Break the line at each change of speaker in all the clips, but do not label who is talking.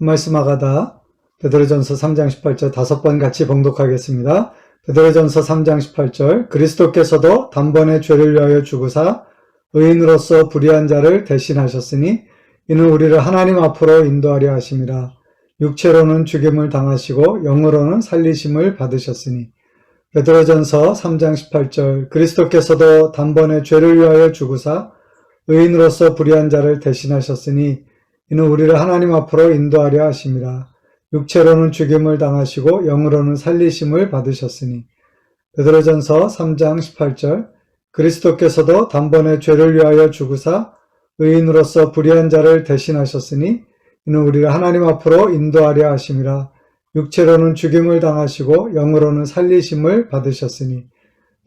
말씀 아가다 베드로전서 3장 18절 5번 같이 봉독하겠습니다. 베드로전서 3장 18절 그리스도께서도 단번에 죄를 위하여 죽으사 의인으로서 불의한 자를 대신하셨으니 이는 우리를 하나님 앞으로 인도하려 하심이라. 육체로는 죽임을 당하시고 영으로는 살리심을 받으셨으니. 베드로전서 3장 18절 그리스도께서도 단번에 죄를 위하여 죽으사 의인으로서 불의한 자를 대신하셨으니 이는 우리를 하나님 앞으로 인도하려 하심이라. 육체로는 죽임을 당하시고 영으로는 살리심을 받으셨으니. 베드로전서 3장 18절 그리스도께서도 단번에 죄를 위하여 죽으사 의인으로서 불의한 자를 대신하셨으니 이는 우리를 하나님 앞으로 인도하려 하심이라. 육체로는 죽임을 당하시고 영으로는 살리심을 받으셨으니.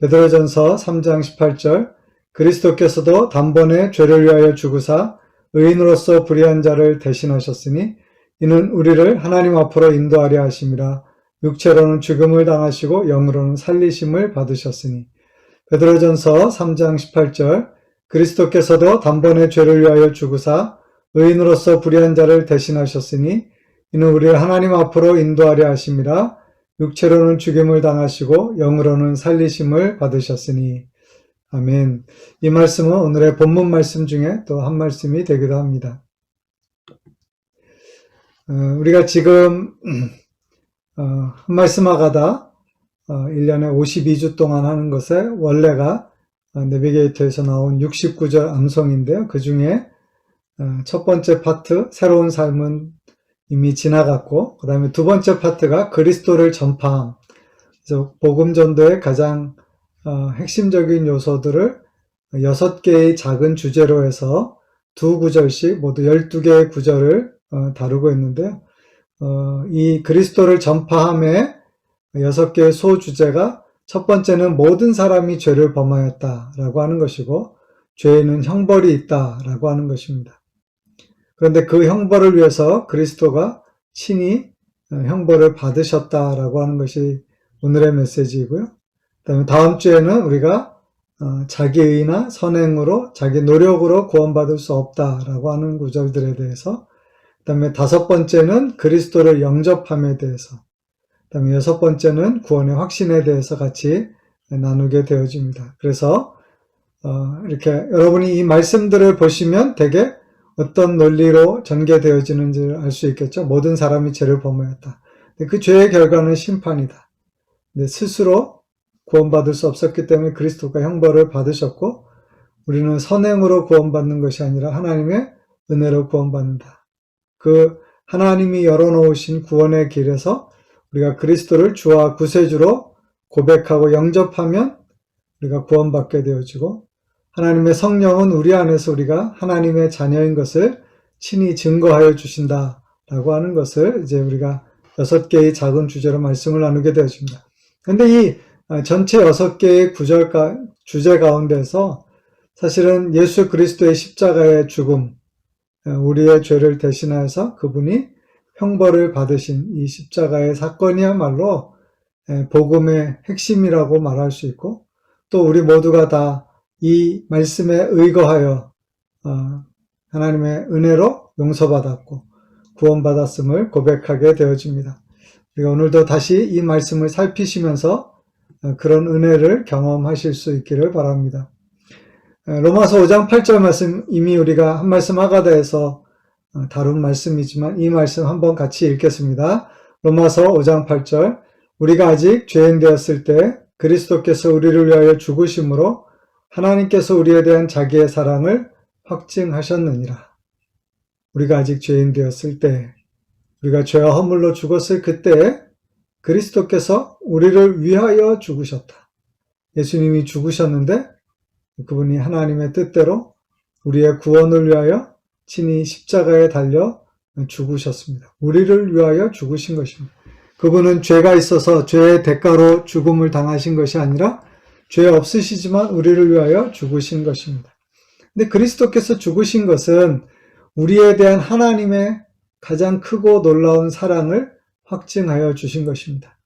베드로전서 3장 18절 그리스도께서도 단번에 죄를 위하여 죽으사 의인으로서 불의한 자를 대신하셨으니 이는 우리를 하나님 앞으로 인도하려 하심이라. 육체로는 죽음을 당하시고 영으로는 살리심을 받으셨으니. 베드로전서 3장 18절 그리스도께서도 단번에 죄를 위하여 죽으사 의인으로서 불의한 자를 대신하셨으니 이는 우리를 하나님 앞으로 인도하려 하심이라. 육체로는 죽임을 당하시고 영으로는 살리심을 받으셨으니. 아멘. 이 말씀은 오늘의 본문 말씀 중에 또 한 말씀이 되기도 합니다. 우리가 지금 한 말씀 하가다 1년에 52주 동안 하는 것에 원래가 내비게이터에서 나온 69절 암송인데요. 그 중에 첫 번째 파트 새로운 삶은 이미 지나갔고 그 다음에 두 번째 파트가 그리스도를 전파함. 그래서 복음 전도의 가장 핵심적인 요소들을 6개의 작은 주제로 해서 두 구절씩 모두 12개의 구절을 다루고 있는데요. 이 그리스도를 전파함의 6개의 소주제가 첫 번째는 모든 사람이 죄를 범하였다라고 하는 것이고 죄에는 형벌이 있다라고 하는 것입니다. 그런데 그 형벌을 위해서 그리스도가 친히 형벌을 받으셨다라고 하는 것이 오늘의 메시지이고요. 그다음에 다음 주에는 우리가 자기의나 선행으로 자기 노력으로 구원받을 수 없다라고 하는 구절들에 대해서, 그다음에 5번째는 그리스도를 영접함에 대해서, 그다음에 6번째는 구원의 확신에 대해서 같이 나누게 되어집니다. 그래서 이렇게 여러분이 이 말씀들을 보시면 되게 어떤 논리로 전개되어지는지를 알 수 있겠죠. 모든 사람이 죄를 범하였다. 그 죄의 결과는 심판이다. 근데 스스로 구원받을 수 없었기 때문에 그리스도가 형벌을 받으셨고 우리는 선행으로 구원받는 것이 아니라 하나님의 은혜로 구원받는다. 그 하나님이 열어놓으신 구원의 길에서 우리가 그리스도를 주와 구세주로 고백하고 영접하면 우리가 구원받게 되어지고 하나님의 성령은 우리 안에서 우리가 하나님의 자녀인 것을 친히 증거하여 주신다라고 하는 것을 이제 우리가 6개의 작은 주제로 말씀을 나누게 되어집니다. 그런데 이 전체 6개의 주제 가운데서 사실은 예수 그리스도의 십자가의 죽음, 우리의 죄를 대신하여서 그분이 형벌을 받으신 이 십자가의 사건이야말로 복음의 핵심이라고 말할 수 있고 또 우리 모두가 다 이 말씀에 의거하여 하나님의 은혜로 용서받았고 구원받았음을 고백하게 되어집니다. 우리가 오늘도 다시 이 말씀을 살피시면서 그런 은혜를 경험하실 수 있기를 바랍니다. 로마서 5장 8절 말씀 이미 우리가 한 말씀 하가다에서 다룬 말씀이지만 이 말씀 한번 같이 읽겠습니다. 로마서 5장 8절 우리가 아직 죄인 되었을 때 그리스도께서 우리를 위하여 죽으심으로 하나님께서 우리에 대한 자기의 사랑을 확증하셨느니라. 우리가 아직 죄인 되었을 때 우리가 죄와 허물로 죽었을 그때에 그리스도께서 우리를 위하여 죽으셨다. 예수님이 죽으셨는데 그분이 하나님의 뜻대로 우리의 구원을 위하여 친히 십자가에 달려 죽으셨습니다. 우리를 위하여 죽으신 것입니다. 그분은 죄가 있어서 죄의 대가로 죽음을 당하신 것이 아니라 죄 없으시지만 우리를 위하여 죽으신 것입니다. 근데 그리스도께서 죽으신 것은 우리에 대한 하나님의 가장 크고 놀라운 사랑을 확증하여 주신 것입니다.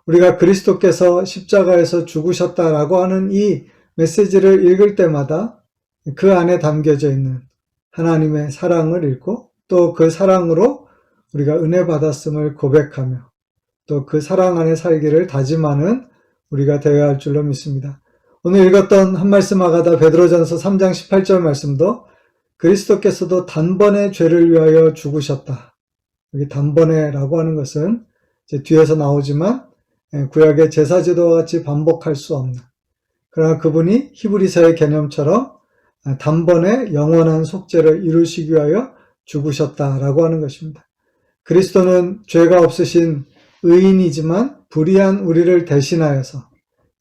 우리가 그리스도께서 십자가에서 죽으셨다라고 하는 이 메시지를 읽을 때마다 그 안에 담겨져 있는 하나님의 사랑을 읽고 또 그 사랑으로 우리가 은혜 받았음을 고백하며 또 그 사랑 안에 살기를 다짐하는 우리가 되어야 할 줄로 믿습니다. 오늘 읽었던 한 말씀 아가다 베드로전서 3장 18절 말씀도 그리스도께서도 단번에 죄를 위하여 죽으셨다. 여기 단번에라고 하는 것은 이제 뒤에서 나오지만 구약의 제사제도와 같이 반복할 수 없는, 그러나 그분이 히브리서의 개념처럼 단번에 영원한 속죄를 이루시기 위하여 죽으셨다라고 하는 것입니다. 그리스도는 죄가 없으신 의인이지만 불의한 우리를 대신하여서,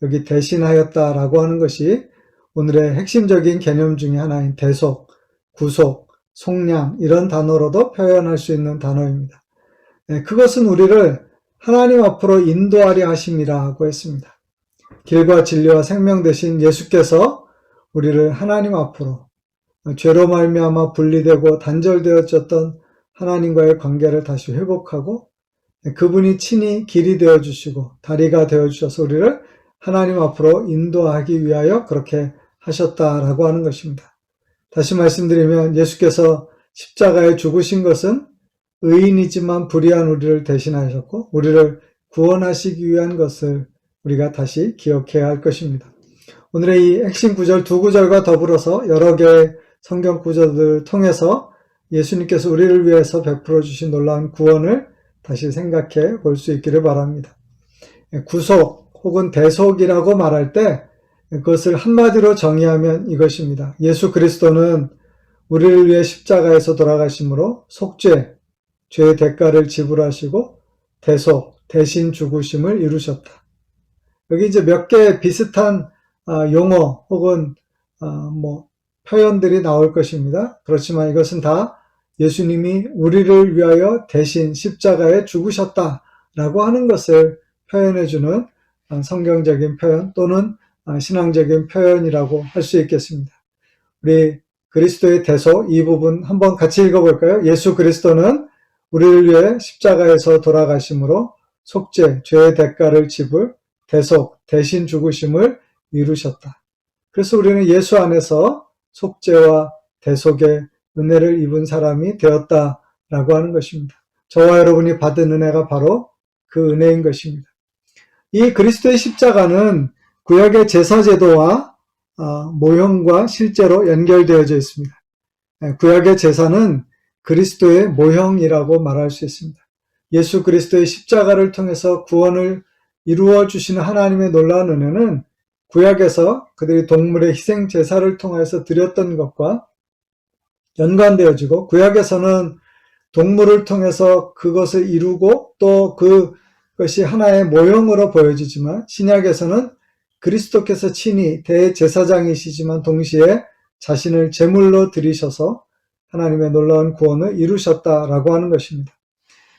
여기 대신하였다라고 하는 것이 오늘의 핵심적인 개념 중에 하나인 대속, 구속, 속량 이런 단어로도 표현할 수 있는 단어입니다. 그것은 우리를 하나님 앞으로 인도하려 하심이라고 했습니다. 길과 진리와 생명 되신 예수께서 우리를 하나님 앞으로, 죄로 말미암아 분리되고 단절되어졌던 하나님과의 관계를 다시 회복하고 그분이 친히 길이 되어주시고 다리가 되어주셔서 우리를 하나님 앞으로 인도하기 위하여 그렇게 하셨다라고 하는 것입니다. 다시 말씀드리면 예수께서 십자가에 죽으신 것은 의인이지만 불의한 우리를 대신하셨고 우리를 구원하시기 위한 것을 우리가 다시 기억해야 할 것입니다. 오늘의 이 핵심 구절 두 구절과 더불어서 여러 개의 성경 구절들을 통해서 예수님께서 우리를 위해서 베풀어 주신 놀라운 구원을 다시 생각해 볼 수 있기를 바랍니다. 구속 혹은 대속이라고 말할 때 그것을 한마디로 정의하면 이것입니다. 예수 그리스도는 우리를 위해 십자가에서 돌아가심으로 속죄, 죄의 대가를 지불하시고 대속, 대신 죽으심을 이루셨다. 여기 이제 몇 개의 비슷한 용어 혹은 표현들이 나올 것입니다. 그렇지만 이것은 다 예수님이 우리를 위하여 대신 십자가에 죽으셨다라고 하는 것을 표현해주는 성경적인 표현 또는 신앙적인 표현이라고 할 수 있겠습니다. 우리 그리스도의 대속 이 부분 한번 같이 읽어볼까요? 예수 그리스도는 우리를 위해 십자가에서 돌아가심으로 속죄, 죄의 대가를 지불, 대속, 대신 죽으심을 이루셨다. 그래서 우리는 예수 안에서 속죄와 대속의 은혜를 입은 사람이 되었다라고 하는 것입니다. 저와 여러분이 받은 은혜가 바로 그 은혜인 것입니다. 이 그리스도의 십자가는 구약의 제사제도와 모형과 실제로 연결되어져 있습니다. 구약의 제사는 그리스도의 모형이라고 말할 수 있습니다. 예수 그리스도의 십자가를 통해서 구원을 이루어 주시는 하나님의 놀라운 은혜는 구약에서 그들이 동물의 희생 제사를 통해서 드렸던 것과 연관되어지고 구약에서는 동물을 통해서 그것을 이루고 또 그것이 하나의 모형으로 보여지지만 신약에서는 그리스도께서 친히 대제사장이시지만 동시에 자신을 제물로 드리셔서 하나님의 놀라운 구원을 이루셨다라고 하는 것입니다.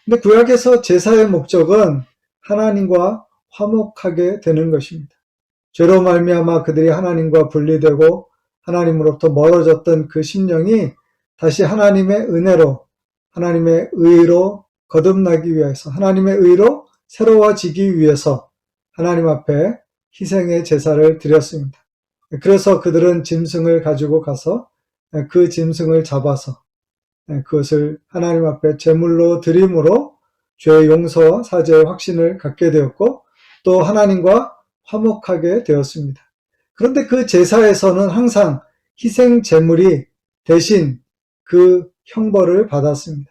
근데 구약에서 제사의 목적은 하나님과 화목하게 되는 것입니다. 죄로 말미암아 그들이 하나님과 분리되고 하나님으로부터 멀어졌던 그 심령이 다시 하나님의 은혜로, 하나님의 의로 거듭나기 위해서, 하나님의 의로 새로워지기 위해서 하나님 앞에 희생의 제사를 드렸습니다. 그래서 그들은 짐승을 가지고 가서 그 짐승을 잡아서 그것을 하나님 앞에 제물로 드림으로 죄의 용서와 사죄의 확신을 갖게 되었고 또 하나님과 화목하게 되었습니다. 그런데 그 제사에서는 항상 희생 제물이 대신 그 형벌을 받았습니다.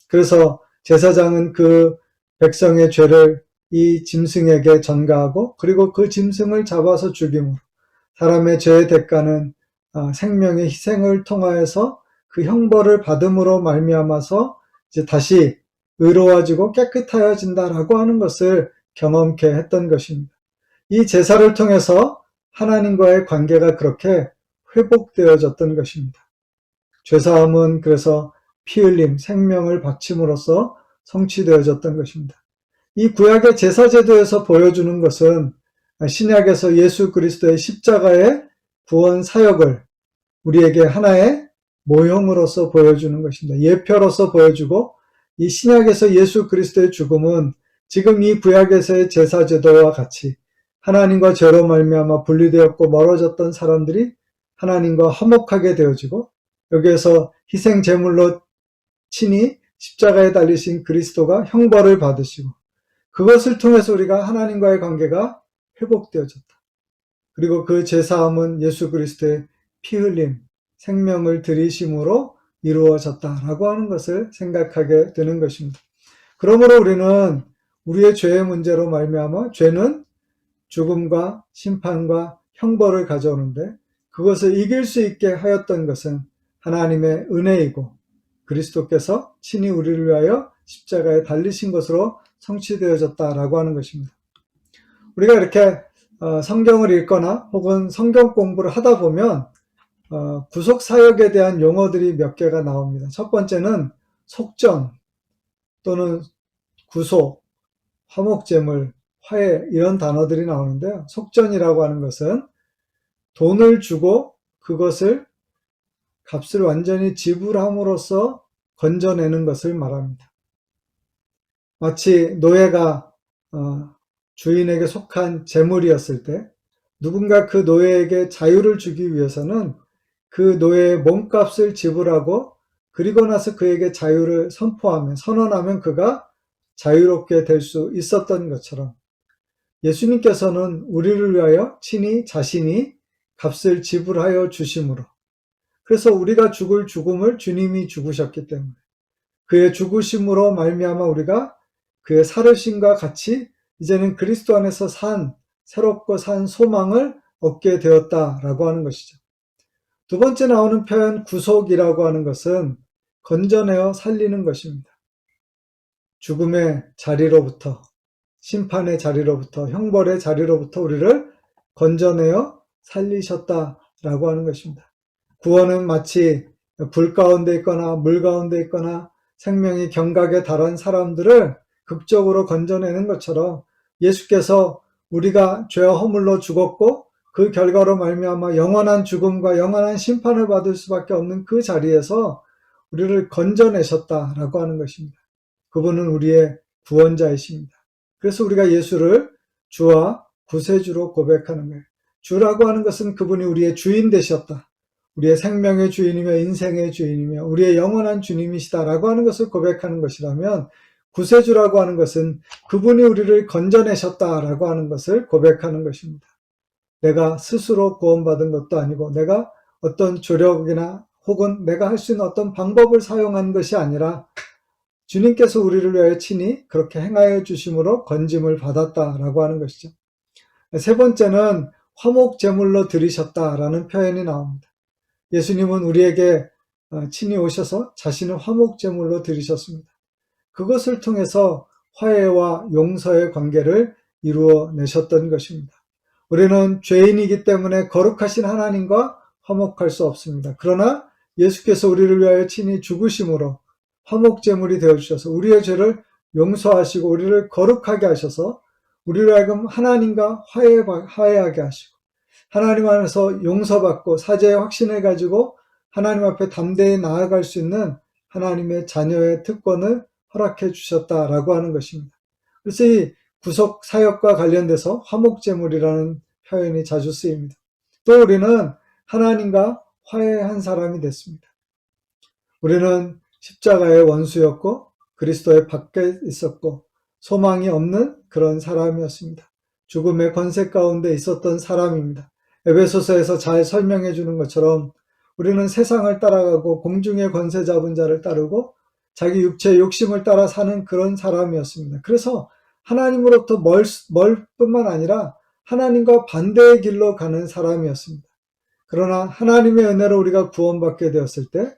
그래서 제사장은 그 백성의 죄를 이 짐승에게 전가하고 그리고 그 짐승을 잡아서 죽임으로 사람의 죄의 대가는 생명의 희생을 통하여서 그 형벌을 받음으로 말미암아서 이제 다시 의로워지고 깨끗하여진다라고 하는 것을 경험케 했던 것입니다. 이 제사를 통해서 하나님과의 관계가 그렇게 회복되어졌던 것입니다. 죄사함은 그래서 피 흘림, 생명을 바침으로써 성취되어졌던 것입니다. 이 구약의 제사제도에서 보여주는 것은 신약에서 예수 그리스도의 십자가의 구원 사역을 우리에게 하나의 모형으로서 보여주는 것입니다. 예표로서 보여주고 이 신약에서 예수 그리스도의 죽음은 지금 이 구약에서의 제사제도와 같이 하나님과 죄로 말미암아 분리되었고 멀어졌던 사람들이 하나님과 화목하게 되어지고 여기에서 희생 제물로 친히 십자가에 달리신 그리스도가 형벌을 받으시고 그것을 통해서 우리가 하나님과의 관계가 회복되어졌다. 그리고 그 제사함은 예수 그리스도의 피 흘림, 생명을 들이심으로 이루어졌다라고 하는 것을 생각하게 되는 것입니다. 그러므로 우리는 우리의 죄의 문제로 말미암아 죄는 죽음과 심판과 형벌을 가져오는데 그것을 이길 수 있게 하였던 것은 하나님의 은혜이고 그리스도께서 친히 우리를 위하여 십자가에 달리신 것으로 성취되어졌다라고 하는 것입니다. 우리가 이렇게 성경을 읽거나 혹은 성경 공부를 하다 보면 구속 사역에 대한 용어들이 몇 개가 나옵니다. 첫 번째는 속전 또는 구속, 화목제물, 화해 이런 단어들이 나오는데요. 속전이라고 하는 것은 돈을 주고 그것을 값을 완전히 지불함으로써 건져내는 것을 말합니다. 마치 노예가 주인에게 속한 재물이었을 때 누군가 그 노예에게 자유를 주기 위해서는 그 노예의 몸값을 지불하고 그리고 나서 그에게 자유를 선언하면 그가 자유롭게 될 수 있었던 것처럼 예수님께서는 우리를 위하여 친히 자신이 값을 지불하여 주심으로 그래서 우리가 죽을 죽음을 주님이 죽으셨기 때문에 그의 죽으심으로 말미암아 우리가 그의 살으심과 같이 이제는 그리스도 안에서 새롭고 산 소망을 얻게 되었다라고 하는 것이죠. 두 번째 나오는 표현 구속이라고 하는 것은 건져내어 살리는 것입니다. 죽음의 자리로부터, 심판의 자리로부터, 형벌의 자리로부터 우리를 건져내어 살리셨다라고 하는 것입니다. 구원은 마치 불 가운데 있거나 물 가운데 있거나 생명이 경각에 달한 사람들을 극적으로 건져내는 것처럼 예수께서 우리가 죄와 허물로 죽었고 그 결과로 말미암아 영원한 죽음과 영원한 심판을 받을 수밖에 없는 그 자리에서 우리를 건져내셨다라고 하는 것입니다. 그분은 우리의 구원자이십니다. 그래서 우리가 예수를 주와 구세주로 고백하는 거예요. 주라고 하는 것은 그분이 우리의 주인 되셨다. 우리의 생명의 주인이며 인생의 주인이며 우리의 영원한 주님이시다라고 하는 것을 고백하는 것이라면 구세주라고 하는 것은 그분이 우리를 건져내셨다라고 하는 것을 고백하는 것입니다. 내가 스스로 구원받은 것도 아니고 내가 어떤 조력이나 혹은 내가 할 수 있는 어떤 방법을 사용한 것이 아니라 주님께서 우리를 위하여 친히 그렇게 행하여 주심으로 건짐을 받았다라고 하는 것이죠. 세 번째는 화목제물로 드리셨다라는 표현이 나옵니다. 예수님은 우리에게 친히 오셔서 자신을 화목제물로 드리셨습니다. 그것을 통해서 화해와 용서의 관계를 이루어내셨던 것입니다. 우리는 죄인이기 때문에 거룩하신 하나님과 화목할 수 없습니다. 그러나 예수께서 우리를 위하여 친히 죽으심으로 화목제물이 되어주셔서 우리의 죄를 용서하시고 우리를 거룩하게 하셔서 우리를 하여금 하나님과 화해하게 하시고 하나님 안에서 용서받고 사죄의 확신을 가지고 하나님 앞에 담대히 나아갈 수 있는 하나님의 자녀의 특권을 허락해 주셨다라고 하는 것입니다. 그래서 이 구속 사역과 관련돼서 화목제물이라는 표현이 자주 쓰입니다. 또 우리는 하나님과 화해한 사람이 됐습니다. 우리는 십자가의 원수였고 그리스도의 밖에 있었고 소망이 없는 그런 사람이었습니다. 죽음의 권세 가운데 있었던 사람입니다. 에베소서에서 잘 설명해 주는 것처럼 우리는 세상을 따라가고 공중의 권세 잡은 자를 따르고 자기 육체의 욕심을 따라 사는 그런 사람이었습니다. 그래서 하나님으로부터 멀 뿐만 아니라 하나님과 반대의 길로 가는 사람이었습니다. 그러나 하나님의 은혜로 우리가 구원받게 되었을 때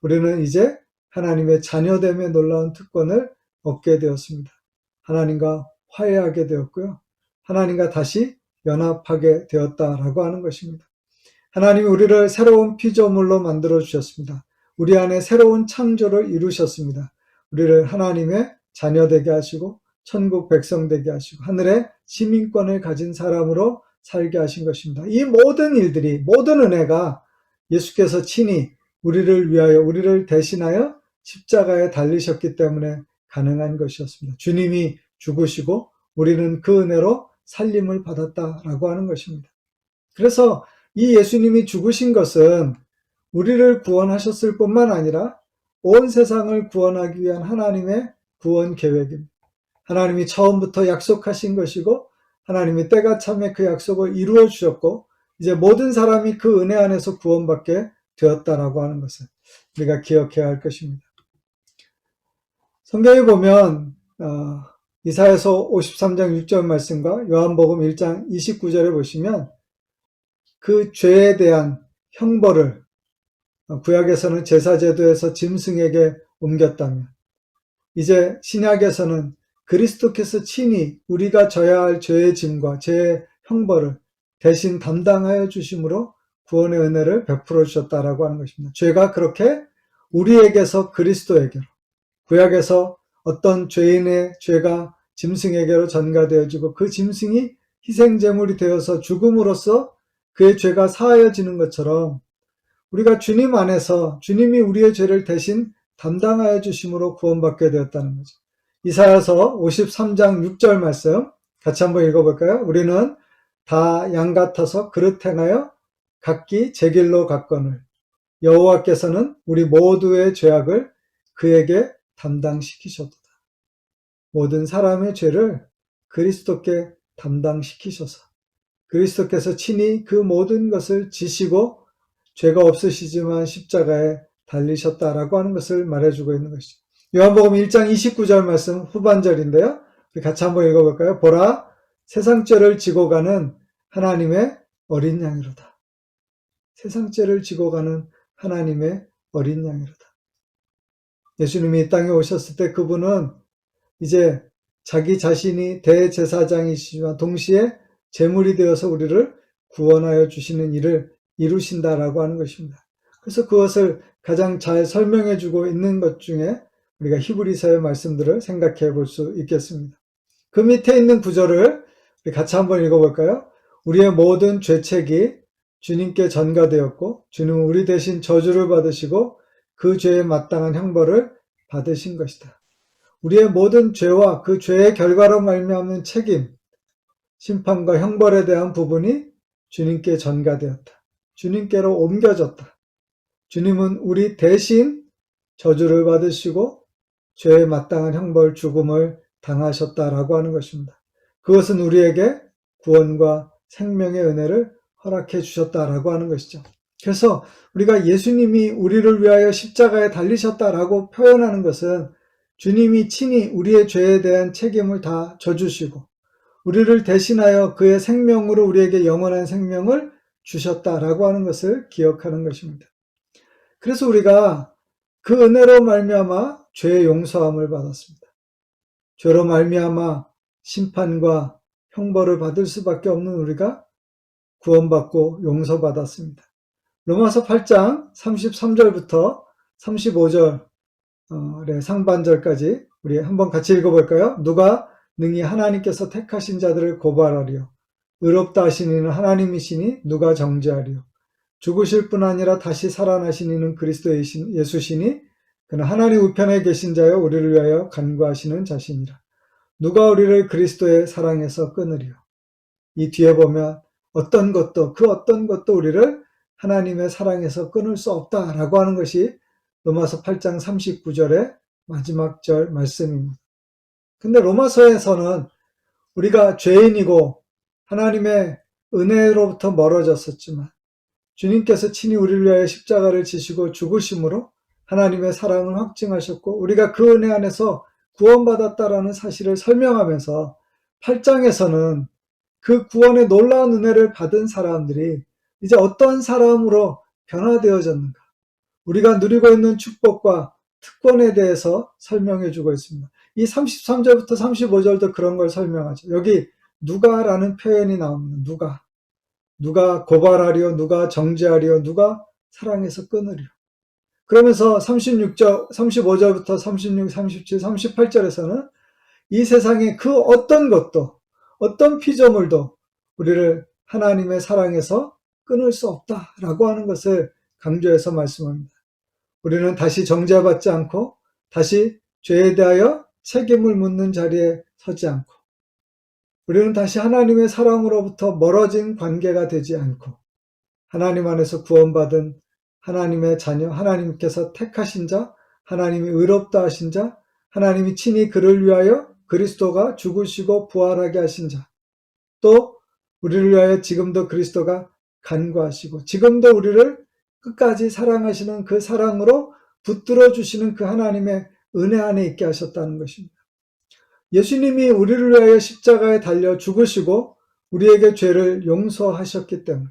우리는 이제 하나님의 자녀됨의 놀라운 특권을 얻게 되었습니다. 하나님과 화해하게 되었고요. 하나님과 다시 연합하게 되었다라고 하는 것입니다. 하나님이 우리를 새로운 피조물로 만들어 주셨습니다. 우리 안에 새로운 창조를 이루셨습니다. 우리를 하나님의 자녀 되게 하시고 천국 백성 되게 하시고 하늘의 시민권을 가진 사람으로 살게 하신 것입니다. 이 모든 일들이 모든 은혜가 예수께서 친히 우리를 위하여 우리를 대신하여 십자가에 달리셨기 때문에 가능한 것이었습니다. 주님이 죽으시고 우리는 그 은혜로 살림을 받았다라고 하는 것입니다. 그래서 이 예수님이 죽으신 것은 우리를 구원하셨을 뿐만 아니라 온 세상을 구원하기 위한 하나님의 구원 계획입니다. 하나님이 처음부터 약속하신 것이고 하나님이 때가 참에 그 약속을 이루어 주셨고 이제 모든 사람이 그 은혜 안에서 구원받게 되었다라고 하는 것을 우리가 기억해야 할 것입니다. 성경에 보면 이사야서 53장 6절 말씀과 요한복음 1장 29절에 보시면 그 죄에 대한 형벌을 구약에서는 제사제도에서 짐승에게 옮겼다면 이제 신약에서는 그리스도께서 친히 우리가 져야 할 죄의 짐과 죄의 형벌을 대신 담당하여 주심으로 구원의 은혜를 베풀어 주셨다라고 하는 것입니다. 죄가 그렇게 우리에게서 그리스도에게로, 구약에서 어떤 죄인의 죄가 짐승에게로 전가되어지고 그 짐승이 희생제물이 되어서 죽음으로써 그의 죄가 사하여지는 것처럼 우리가 주님 안에서 주님이 우리의 죄를 대신 담당하여 주심으로 구원받게 되었다는 거죠. 이사야서 53장 6절 말씀 같이 한번 읽어볼까요? 우리는 다 양 같아서 그릇 행하여 각기 제 길로 갔거늘 여호와께서는 우리 모두의 죄악을 그에게 담당시키셨도다. 모든 사람의 죄를 그리스도께 담당시키셔서 그리스도께서 친히 그 모든 것을 지시고 죄가 없으시지만 십자가에 달리셨다라고 하는 것을 말해주고 있는 것이죠. 요한복음 1장 29절 말씀 후반절인데요. 우리 같이 한번 읽어볼까요? 보라, 세상 죄를 지고 가는 하나님의 어린 양이로다. 세상 죄를 지고 가는 하나님의 어린 양이로다. 예수님이 이 땅에 오셨을 때 그분은 이제 자기 자신이 대제사장이시지만 동시에 제물이 되어서 우리를 구원하여 주시는 일을 이루신다라고 하는 것입니다. 그래서 그것을 가장 잘 설명해 주고 있는 것 중에 우리가 히브리서의 말씀들을 생각해 볼 수 있겠습니다. 그 밑에 있는 구절을 우리 같이 한번 읽어볼까요? 우리의 모든 죄책이 주님께 전가되었고 주님은 우리 대신 저주를 받으시고 그 죄에 마땅한 형벌을 받으신 것이다. 우리의 모든 죄와 그 죄의 결과로 말미암는 책임, 심판과 형벌에 대한 부분이 주님께 전가되었다. 주님께로 옮겨졌다. 주님은 우리 대신 저주를 받으시고 죄에 마땅한 형벌, 죽음을 당하셨다라고 하는 것입니다. 그것은 우리에게 구원과 생명의 은혜를 허락해 주셨다라고 하는 것이죠. 그래서 우리가 예수님이 우리를 위하여 십자가에 달리셨다라고 표현하는 것은 주님이 친히 우리의 죄에 대한 책임을 다 져주시고 우리를 대신하여 그의 생명으로 우리에게 영원한 생명을 주셨다라고 하는 것을 기억하는 것입니다. 그래서 우리가 그 은혜로 말미암아 죄의 용서함을 받았습니다. 죄로 말미암아 심판과 형벌을 받을 수밖에 없는 우리가 구원받고 용서받았습니다. 로마서 8장 33절부터 35절의 상반절까지 우리 한번 같이 읽어볼까요? 누가 능히 하나님께서 택하신 자들을 고발하리요. 의롭다 하신 이는 하나님이시니 누가 정죄하리요. 죽으실 뿐 아니라 다시 살아나신 이는 그리스도 예수시니 그는 하나님 우편에 계신 자여 우리를 위하여 간구하시는 자신이라. 누가 우리를 그리스도의 사랑에서 끊으리요. 이 뒤에 보면 어떤 것도 우리를 하나님의 사랑에서 끊을 수 없다라고 하는 것이 로마서 8장 39절의 마지막 절 말씀입니다. 근데 로마서에서는 우리가 죄인이고 하나님의 은혜로부터 멀어졌었지만 주님께서 친히 우리를 위하여 십자가를 지시고 죽으심으로 하나님의 사랑을 확증하셨고 우리가 그 은혜 안에서 구원받았다라는 사실을 설명하면서 8장에서는 그 구원의 놀라운 은혜를 받은 사람들이 이제 어떤 사람으로 변화되어졌는가, 우리가 누리고 있는 축복과 특권에 대해서 설명해 주고 있습니다. 이 33절부터 35절도 그런 걸 설명하죠. 여기 누가라는 표현이 나옵니다. 누가 고발하리요, 누가 정죄하리요, 누가 사랑에서 끊으리요. 그러면서 35절부터 36, 37, 38절에서는 이 세상의 그 어떤 것도, 어떤 피조물도 우리를 하나님의 사랑에서 끊을 수 없다라고 하는 것을 강조해서 말씀합니다. 우리는 다시 정죄받지 않고 다시 죄에 대하여 책임을 묻는 자리에 서지 않고 우리는 다시 하나님의 사랑으로부터 멀어진 관계가 되지 않고 하나님 안에서 구원받은 하나님의 자녀, 하나님께서 택하신 자, 하나님이 의롭다 하신 자, 하나님이 친히 그를 위하여 그리스도가 죽으시고 부활하게 하신 자, 또 우리를 위하여 지금도 그리스도가 간구하시고 지금도 우리를 끝까지 사랑하시는 그 사랑으로 붙들어 주시는 그 하나님의 은혜 안에 있게 하셨다는 것입니다. 예수님이 우리를 위하여 십자가에 달려 죽으시고 우리에게 죄를 용서하셨기 때문에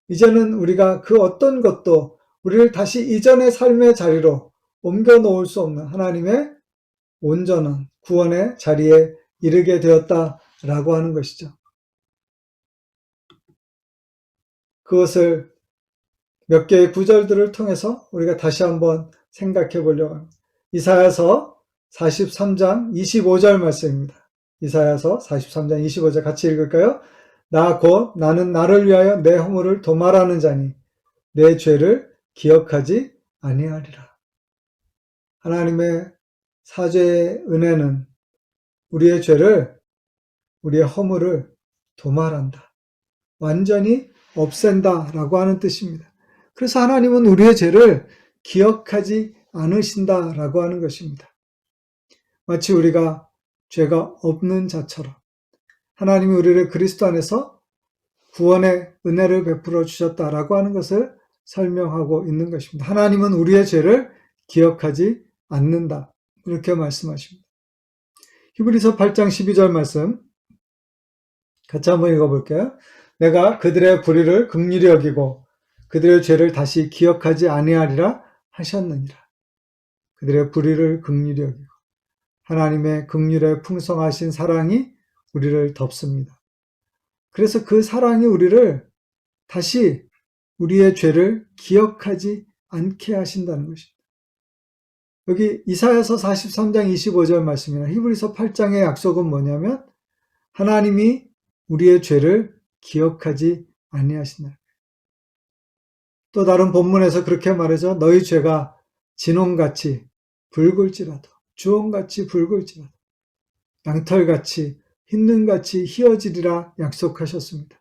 이제는 우리가 그 어떤 것도 우리를 다시 이전의 삶의 자리로 옮겨 놓을 수 없는 하나님의 온전한 구원의 자리에 이르게 되었다라고 하는 것이죠. 그것을 몇 개의 구절들을 통해서 우리가 다시 한번 생각해 보려고 합니다. 이사야서 43장 25절 말씀입니다. 이사야서 43장 25절 같이 읽을까요? 나 곧 나는 나를 위하여 내 허물을 도말하는 자니 내 죄를 기억하지 아니하리라. 하나님의 사죄의 은혜는 우리의 죄를, 우리의 허물을 도말한다. 완전히 없앤다라고 하는 뜻입니다. 그래서 하나님은 우리의 죄를 기억하지 않으신다라고 하는 것입니다. 마치 우리가 죄가 없는 자처럼 하나님이 우리를 그리스도 안에서 구원의 은혜를 베풀어 주셨다라고 하는 것을 설명하고 있는 것입니다. 하나님은 우리의 죄를 기억하지 않는다. 이렇게 말씀하십니다. 히브리서 8장 12절 말씀 같이 한번 읽어볼게요. 내가 그들의 불의를 긍휼히 여기고 그들의 죄를 다시 기억하지 아니하리라 하셨느니라. 그들의 불의를 긍휼히 여기고 하나님의 긍휼에 풍성하신 사랑이 우리를 덮습니다. 그래서 그 사랑이 우리를 다시 우리의 죄를 기억하지 않게 하신다는 것입니다. 여기 이사야서 43장 25절 말씀이나 히브리서 8장의 약속은 뭐냐면 하나님이 우리의 죄를 기억하지 아니하신다. 또 다른 본문에서 그렇게 말하죠. 너희 죄가 진홍같이 붉을지라도 주홍같이 붉을지라도 양털같이 흰눈같이 희어지리라 약속하셨습니다.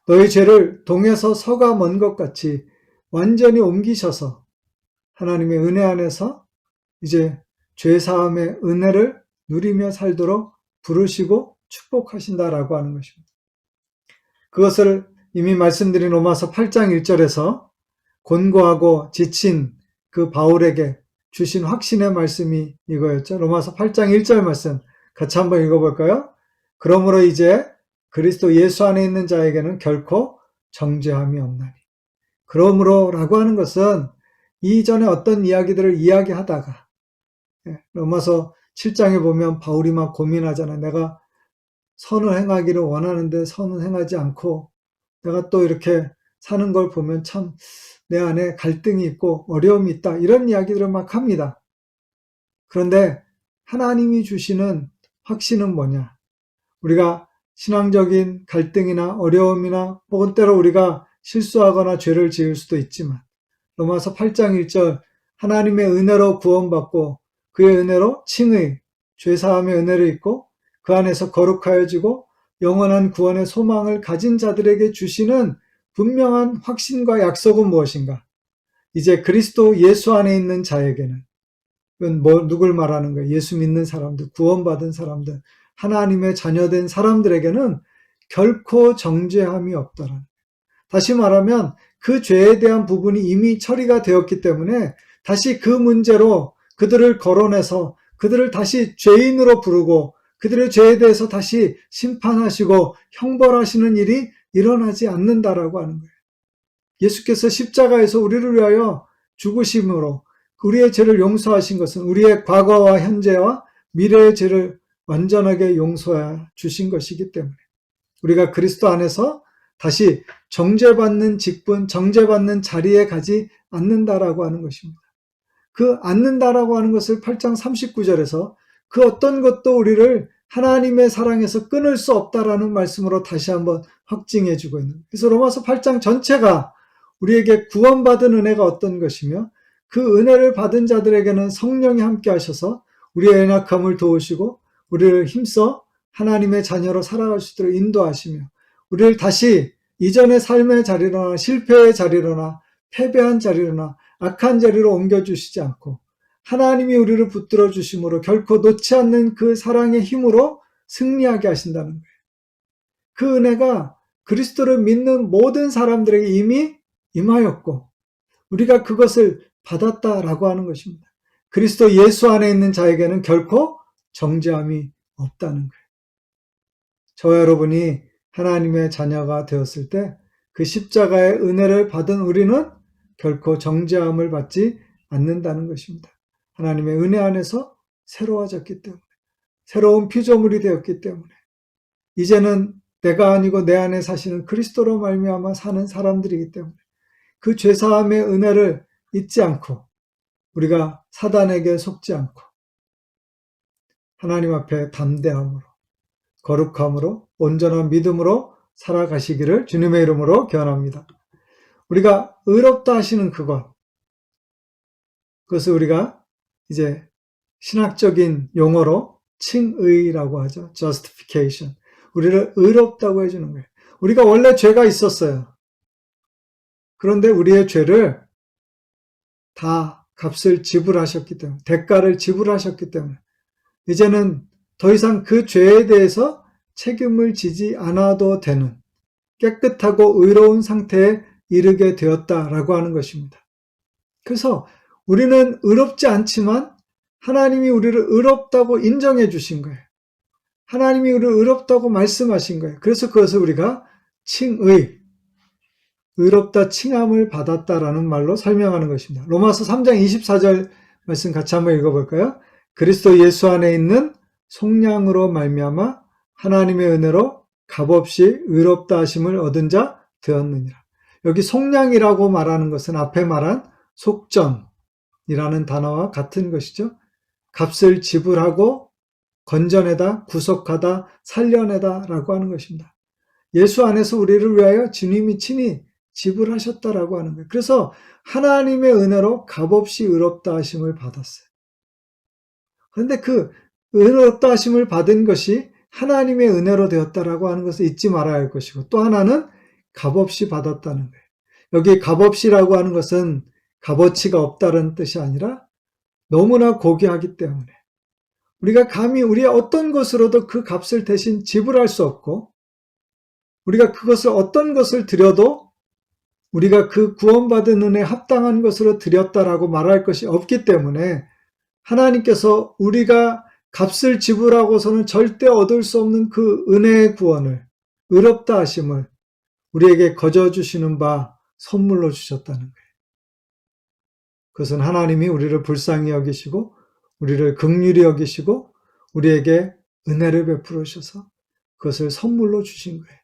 너희 죄를 동에서 서가 먼 것 같이 완전히 옮기셔서 하나님의 은혜 안에서 이제 죄사함의 은혜를 누리며 살도록 부르시고 축복하신다라고 하는 것입니다. 그것을 이미 말씀드린 로마서 8장 1절에서 곤고하고 지친 그 바울에게 주신 확신의 말씀이 이거였죠. 로마서 8장 1절 말씀 같이 한번 읽어볼까요? 그러므로 이제 그리스도 예수 안에 있는 자에게는 결코 정죄함이 없나니. 그러므로 라고 하는 것은 이전에 어떤 이야기들을 이야기하다가 로마서 7장에 보면 바울이 막 고민하잖아요. 내가 선을 행하기를 원하는데 선을 행하지 않고 내가 또 이렇게 사는 걸 보면 참 내 안에 갈등이 있고 어려움이 있다. 이런 이야기들을 막 합니다. 그런데 하나님이 주시는 확신은 뭐냐? 우리가 신앙적인 갈등이나 어려움이나 혹은 때로 우리가 실수하거나 죄를 지을 수도 있지만 로마서 8장 1절 하나님의 은혜로 구원받고 그의 은혜로 칭의, 죄사함의 은혜를 입고 그 안에서 거룩하여지고 영원한 구원의 소망을 가진 자들에게 주시는 분명한 확신과 약속은 무엇인가? 이제 그리스도 예수 안에 있는 자에게는 이건 누굴 말하는 거예요? 예수 믿는 사람들, 구원받은 사람들, 하나님의 자녀된 사람들에게는 결코 정죄함이 없다라는. 다시 말하면 그 죄에 대한 부분이 이미 처리가 되었기 때문에 다시 그 문제로 그들을 거론해서 그들을 다시 죄인으로 부르고 그들의 죄에 대해서 다시 심판하시고 형벌하시는 일이 일어나지 않는다라고 하는 거예요. 예수께서 십자가에서 우리를 위하여 죽으심으로 우리의 죄를 용서하신 것은 우리의 과거와 현재와 미래의 죄를 완전하게 용서해 주신 것이기 때문에 우리가 그리스도 안에서 다시 정죄받는 직분, 정죄받는 자리에 가지 않는다라고 하는 것입니다. 그 않는다라고 하는 것을 8장 39절에서 그 어떤 것도 우리를 하나님의 사랑에서 끊을 수 없다라는 말씀으로 다시 한번 확증해 주고 있는. 그래서 로마서 8장 전체가 우리에게 구원받은 은혜가 어떤 것이며 그 은혜를 받은 자들에게는 성령이 함께 하셔서 우리의 연약함을 도우시고 우리를 힘써 하나님의 자녀로 살아갈 수 있도록 인도하시며 우리를 다시 이전의 삶의 자리로나 실패의 자리로나 패배한 자리로나 악한 자리로 옮겨주시지 않고 하나님이 우리를 붙들어 주심으로 결코 놓지 않는 그 사랑의 힘으로 승리하게 하신다는 거예요. 그 은혜가 그리스도를 믿는 모든 사람들에게 이미 임하였고 우리가 그것을 받았다라고 하는 것입니다. 그리스도 예수 안에 있는 자에게는 결코 정죄함이 없다는 거예요. 저와 여러분이 하나님의 자녀가 되었을 때 그 십자가의 은혜를 받은 우리는 결코 정죄함을 받지 않는다는 것입니다. 하나님의 은혜 안에서 새로워졌기 때문에, 새로운 피조물이 되었기 때문에 이제는 내가 아니고 내 안에 사시는 그리스도로 말미암아 사는 사람들이기 때문에 그 죄사함의 은혜를 잊지 않고 우리가 사단에게 속지 않고 하나님 앞에 담대함으로 거룩함으로 온전한 믿음으로 살아가시기를 주님의 이름으로 기원합니다. 우리가 의롭다 하시는 그것을 우리가 이제 신학적인 용어로 칭의라고 하죠. justification. 우리를 의롭다고 해주는 거예요. 우리가 원래 죄가 있었어요. 그런데 우리의 죄를 다 값을 지불하셨기 때문에, 대가를 지불하셨기 때문에 이제는 더 이상 그 죄에 대해서 책임을 지지 않아도 되는 깨끗하고 의로운 상태에 이르게 되었다라고 하는 것입니다. 그래서 우리는 의롭지 않지만 하나님이 우리를 의롭다고 인정해 주신 거예요. 하나님이 우리를 의롭다고 말씀하신 거예요. 그래서 그것을 우리가 칭의, 의롭다 칭함을 받았다라는 말로 설명하는 것입니다. 로마서 3장 24절 말씀 같이 한번 읽어볼까요? 그리스도 예수 안에 있는 속량으로 말미암아 하나님의 은혜로 값없이 의롭다 하심을 얻은 자 되었느니라. 여기 속량이라고 말하는 것은 앞에 말한 속전이라는 단어와 같은 것이죠. 값을 지불하고 건져내다, 구속하다, 살려내다라고 하는 것입니다. 예수 안에서 우리를 위하여 주님이 친히 지불하셨다라고 하는 거예요. 그래서 하나님의 은혜로 값없이 의롭다 하심을 받았어요. 그런데 그 의롭다 하심을 받은 것이 하나님의 은혜로 되었다라고 하는 것을 잊지 말아야 할 것이고 또 하나는 값없이 받았다는 거예요. 여기 값없이라고 하는 것은 값어치가 없다는 뜻이 아니라 너무나 고귀하기 때문에 우리가 감히 우리의 어떤 것으로도 그 값을 대신 지불할 수 없고 우리가 그것을 어떤 것을 드려도 우리가 그 구원받은 은혜에 합당한 것으로 드렸다라고 말할 것이 없기 때문에 하나님께서 우리가 값을 지불하고서는 절대 얻을 수 없는 그 은혜의 구원을, 의롭다 하심을 우리에게 거저 주시는 바 선물로 주셨다는 거예요. 그것은 하나님이 우리를 불쌍히 여기시고 우리를 긍휼히 여기시고 우리에게 은혜를 베풀어 주셔서 그것을 선물로 주신 거예요.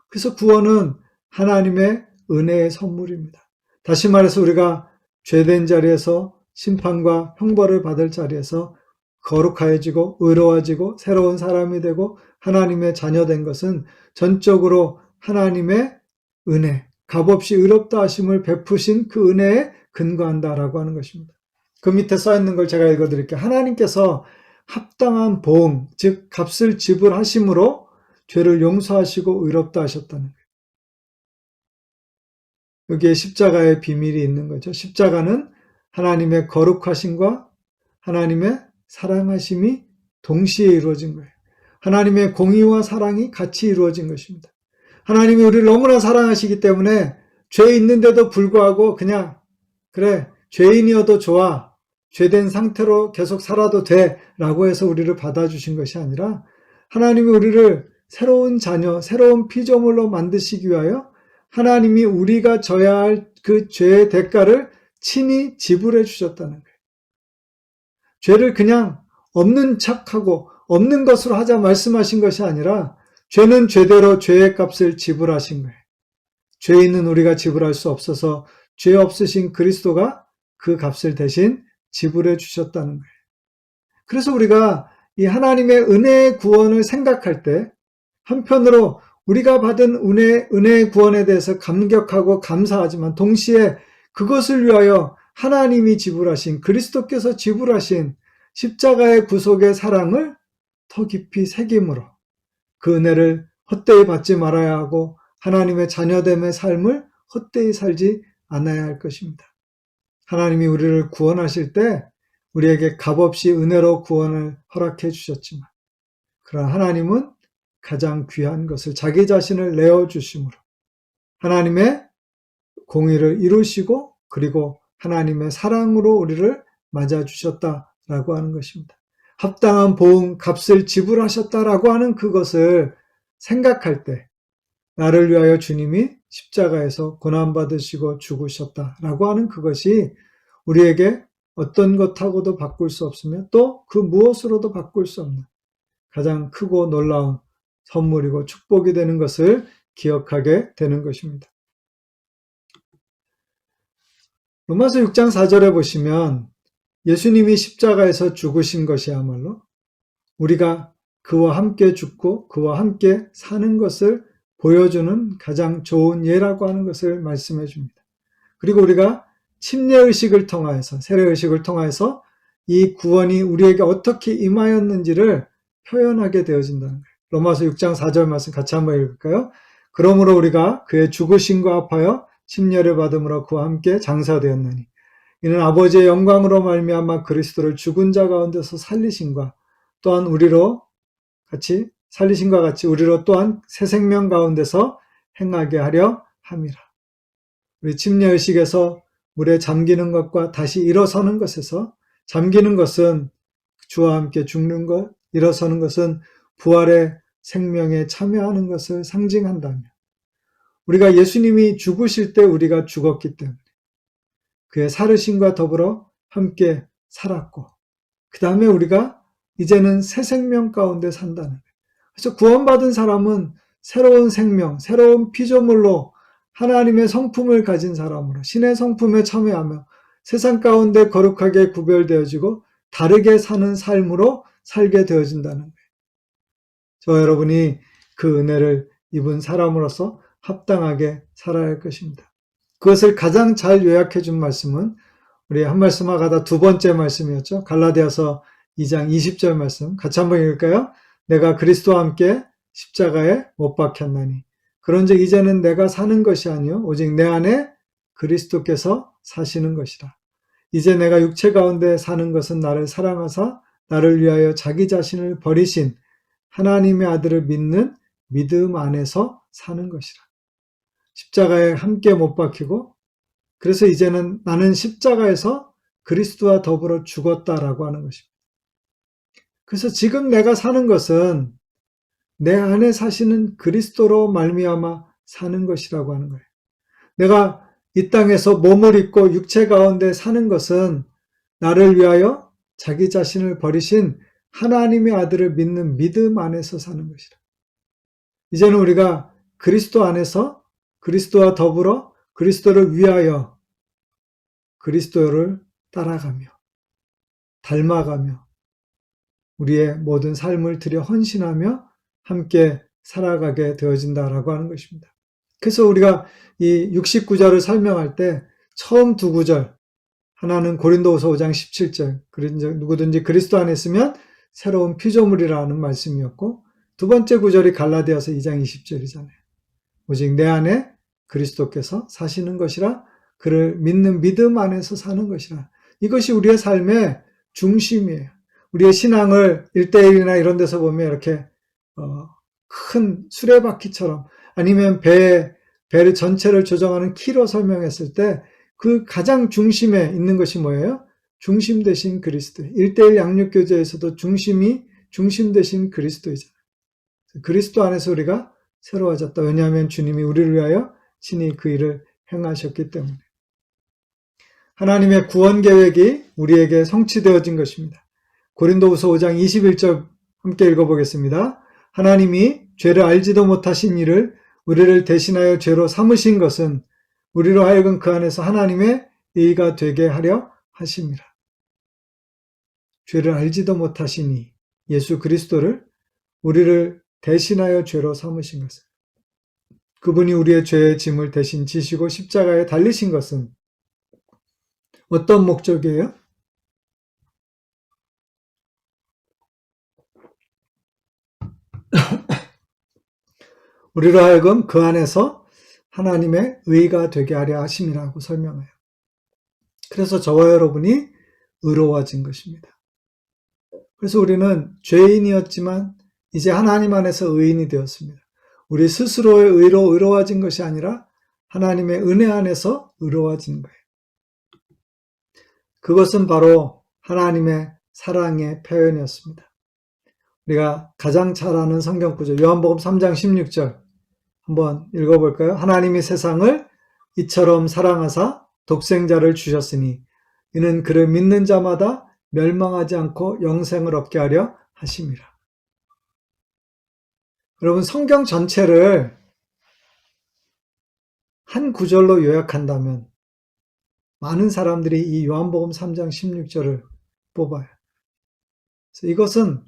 그래서 구원은 하나님의 은혜의 선물입니다. 다시 말해서 우리가 죄된 자리에서 심판과 형벌을 받을 자리에서 거룩하여지고 의로워지고 새로운 사람이 되고 하나님의 자녀된 것은 전적으로 하나님의 은혜, 값없이 의롭다 하심을 베푸신 그 은혜에 근거한다라고 하는 것입니다. 그 밑에 써있는 걸 제가 읽어드릴게요. 하나님께서 합당한 보응, 즉 값을 지불하심으로 죄를 용서하시고 의롭다 하셨다는 거예요. 여기에 십자가의 비밀이 있는 거죠. 십자가는 하나님의 거룩하심과 하나님의 사랑하심이 동시에 이루어진 거예요. 하나님의 공의와 사랑이 같이 이루어진 것입니다. 하나님이 우리를 너무나 사랑하시기 때문에 죄 있는데도 불구하고 그냥 그래 죄인이어도 좋아 죄된 상태로 계속 살아도 돼 라고 해서 우리를 받아주신 것이 아니라 하나님이 우리를 새로운 자녀, 새로운 피조물로 만드시기 위하여 하나님이 우리가 져야 할 그 죄의 대가를 친히 지불해 주셨다는 거예요. 죄를 그냥 없는 척하고 없는 것으로 하자 말씀하신 것이 아니라 죄는 죄대로 죄의 값을 지불하신 거예요. 죄 있는 우리가 지불할 수 없어서 죄 없으신 그리스도가 그 값을 대신 지불해 주셨다는 거예요. 그래서 우리가 이 하나님의 은혜의 구원을 생각할 때 한편으로 우리가 받은 은혜의 구원에 대해서 감격하고 감사하지만 동시에 그것을 위하여 하나님이 지불하신 그리스도께서 지불하신 십자가의 구속의 사랑을 더 깊이 새김으로 그 은혜를 헛되이 받지 말아야 하고 하나님의 자녀됨의 삶을 헛되이 살지 않아야 할 것입니다. 하나님이 우리를 구원하실 때 우리에게 값없이 은혜로 구원을 허락해 주셨지만, 그러나 하나님은 가장 귀한 것을 자기 자신을 내어주심으로 하나님의 공의를 이루시고 그리고 하나님의 사랑으로 우리를 맞아주셨다라고 하는 것입니다. 합당한 보응 값을 지불하셨다라고 하는 그것을 생각할 때 나를 위하여 주님이 십자가에서 고난받으시고 죽으셨다라고 하는 그것이 우리에게 어떤 것하고도 바꿀 수 없으며 또 그 무엇으로도 바꿀 수 없는 가장 크고 놀라운 선물이고 축복이 되는 것을 기억하게 되는 것입니다. 로마서 6장 4절에 보시면 예수님이 십자가에서 죽으신 것이야말로 우리가 그와 함께 죽고 그와 함께 사는 것을 보여주는 가장 좋은 예라고 하는 것을 말씀해 줍니다. 그리고 우리가 침례의식을 통하여서, 세례의식을 통하여서 이 구원이 우리에게 어떻게 임하였는지를 표현하게 되어진다는 거예요. 로마서 6장 4절 말씀 같이 한번 읽을까요? 그러므로 우리가 그의 죽으심과 합하여 침례를 받음으로 그와 함께 장사되었나니 이는 아버지의 영광으로 말미암아 그리스도를 죽은 자 가운데서 살리심과 또한 살리심과 같이 우리로 또한 새 생명 가운데서 행하게 하려 함이라. 우리 침례의식에서 물에 잠기는 것과 다시 일어서는 것에서 잠기는 것은 주와 함께 죽는 것, 일어서는 것은 부활의 생명에 참여하는 것을 상징한다며 우리가 예수님이 죽으실 때 우리가 죽었기 때문에 그의 살으심과 더불어 함께 살았고 그 다음에 우리가 이제는 새 생명 가운데 산다는 거예요. 그래서 구원받은 사람은 새로운 생명, 새로운 피조물로 하나님의 성품을 가진 사람으로 신의 성품에 참여하며 세상 가운데 거룩하게 구별되어지고 다르게 사는 삶으로 살게 되어진다는 거예요. 저와 여러분이 그 은혜를 입은 사람으로서 합당하게 살아야 할 것입니다. 그것을 가장 잘 요약해 준 말씀은 우리 한 말씀 하다 두 번째 말씀이었죠. 갈라디아서 2장 20절 말씀 같이 한번 읽을까요? 내가 그리스도와 함께 십자가에 못 박혔나니 그런즉 이제는 내가 사는 것이 아니요 오직 내 안에 그리스도께서 사시는 것이라. 이제 내가 육체 가운데 사는 것은 나를 사랑하사 나를 위하여 자기 자신을 버리신 하나님의 아들을 믿는 믿음 안에서 사는 것이라. 십자가에 함께 못 박히고 그래서 이제는 나는 십자가에서 그리스도와 더불어 죽었다라고 하는 것입니다. 그래서 지금 내가 사는 것은 내 안에 사시는 그리스도로 말미암아 사는 것이라고 하는 거예요. 내가 이 땅에서 몸을 입고 육체 가운데 사는 것은 나를 위하여 자기 자신을 버리신 하나님의 아들을 믿는 믿음 안에서 사는 것이라. 이제는 우리가 그리스도 안에서 그리스도와 더불어 그리스도를 위하여 그리스도를 따라가며 닮아가며 우리의 모든 삶을 들여 헌신하며 함께 살아가게 되어진다라고 하는 것입니다. 그래서 우리가 이 69절을 설명할 때 처음 두 구절 하나는 고린도후서 5장 17절 누구든지 그리스도 안에 있으면 새로운 피조물이라는 말씀이었고 두 번째 구절이 갈라디아서 2장 20절이잖아요. 오직 내 안에 그리스도께서 사시는 것이라 그를 믿는 믿음 안에서 사는 것이라. 이것이 우리의 삶의 중심이에요. 우리의 신앙을 1:1이나 이런 데서 보면 이렇게 큰 수레바퀴처럼 아니면 배를 전체를 조정하는 키로 설명했을 때 그 가장 중심에 있는 것이 뭐예요? 중심 대신 그리스도. 1:1 양육교제에서도 중심 대신 그리스도이잖아요. 그리스도 안에서 우리가 새로워졌다. 왜냐하면 주님이 우리를 위하여 친히 그 일을 행하셨기 때문에. 하나님의 구원 계획이 우리에게 성취되어진 것입니다. 고린도후서 5장 21절 함께 읽어보겠습니다. 하나님이 죄를 알지도 못하신 이를 우리를 대신하여 죄로 삼으신 것은 우리로 하여금 그 안에서 하나님의 의가 되게 하려 하심이라. 죄를 알지도 못하시니 예수 그리스도를 우리를 대신하여 죄로 삼으신 것은 그분이 우리의 죄의 짐을 대신 지시고 십자가에 달리신 것은 어떤 목적이에요? 우리로 하여금 그 안에서 하나님의 의가 되게 하려 하심이라고 설명해요. 그래서 저와 여러분이 의로워진 것입니다. 그래서 우리는 죄인이었지만 이제 하나님 안에서 의인이 되었습니다. 우리 스스로의 의로 의로워진 것이 아니라 하나님의 은혜 안에서 의로워진 거예요. 그것은 바로 하나님의 사랑의 표현이었습니다. 우리가 가장 잘 아는 성경 구절 요한복음 3장 16절 한번 읽어볼까요? 하나님이 세상을 이처럼 사랑하사 독생자를 주셨으니 이는 그를 믿는 자마다 멸망하지 않고 영생을 얻게 하려 하심이라. 여러분, 성경 전체를 한 구절로 요약한다면 많은 사람들이 이 요한복음 3장 16절을 뽑아요. 그래서 이것은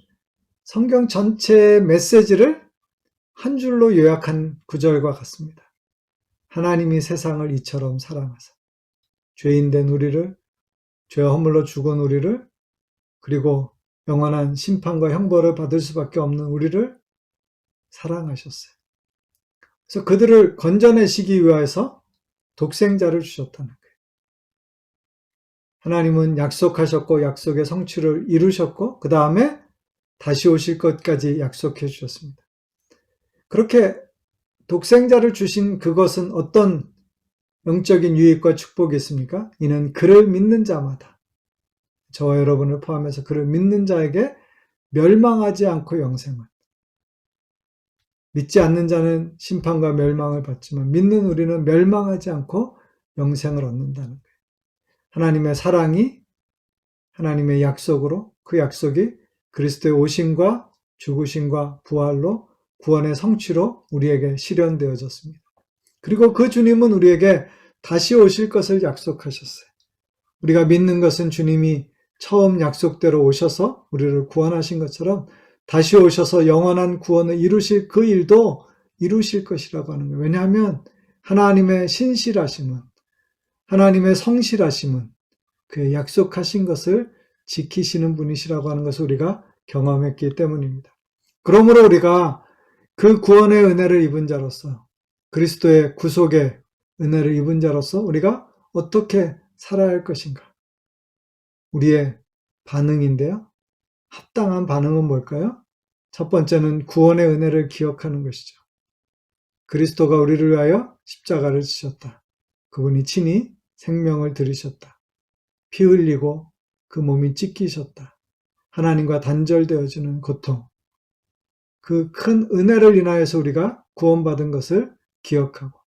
성경 전체의 메시지를 한 줄로 요약한 구절과 같습니다. 하나님이 세상을 이처럼 사랑하사 죄인된 우리를, 죄와 허물로 죽은 우리를, 그리고 영원한 심판과 형벌을 받을 수밖에 없는 우리를 사랑하셨어요. 그래서 그들을 건져내시기 위해서 독생자를 주셨다는 거예요. 하나님은 약속하셨고 약속의 성취를 이루셨고 그 다음에 다시 오실 것까지 약속해 주셨습니다. 그렇게 독생자를 주신 그것은 어떤 영적인 유익과 축복이 있습니까? 이는 그를 믿는 자마다, 저와 여러분을 포함해서 그를 믿는 자에게 멸망하지 않고 영생을, 믿지 않는 자는 심판과 멸망을 받지만 믿는 우리는 멸망하지 않고 영생을 얻는다는 거예요. 하나님의 사랑이 하나님의 약속으로, 그 약속이 그리스도의 오심과 죽으심과 부활로 구원의 성취로 우리에게 실현되어졌습니다. 그리고 그 주님은 우리에게 다시 오실 것을 약속하셨어요. 우리가 믿는 것은 주님이 처음 약속대로 오셔서 우리를 구원하신 것처럼 다시 오셔서 영원한 구원을 이루실 그 일도 이루실 것이라고 하는 거예요. 왜냐하면 하나님의 신실하심은, 하나님의 성실하심은 그의 약속하신 것을 지키시는 분이시라고 하는 것을 우리가 경험했기 때문입니다. 그러므로 우리가 그 구원의 은혜를 입은 자로서, 그리스도의 구속의 은혜를 입은 자로서 우리가 어떻게 살아야 할 것인가? 우리의 반응인데요. 합당한 반응은 뭘까요? 첫 번째는 구원의 은혜를 기억하는 것이죠. 그리스도가 우리를 위하여 십자가를 지셨다. 그분이 친히 생명을 들이셨다. 피 흘리고 그 몸이 찢기셨다. 하나님과 단절되어지는 고통. 그 큰 은혜를 인하여서 우리가 구원받은 것을 기억하고,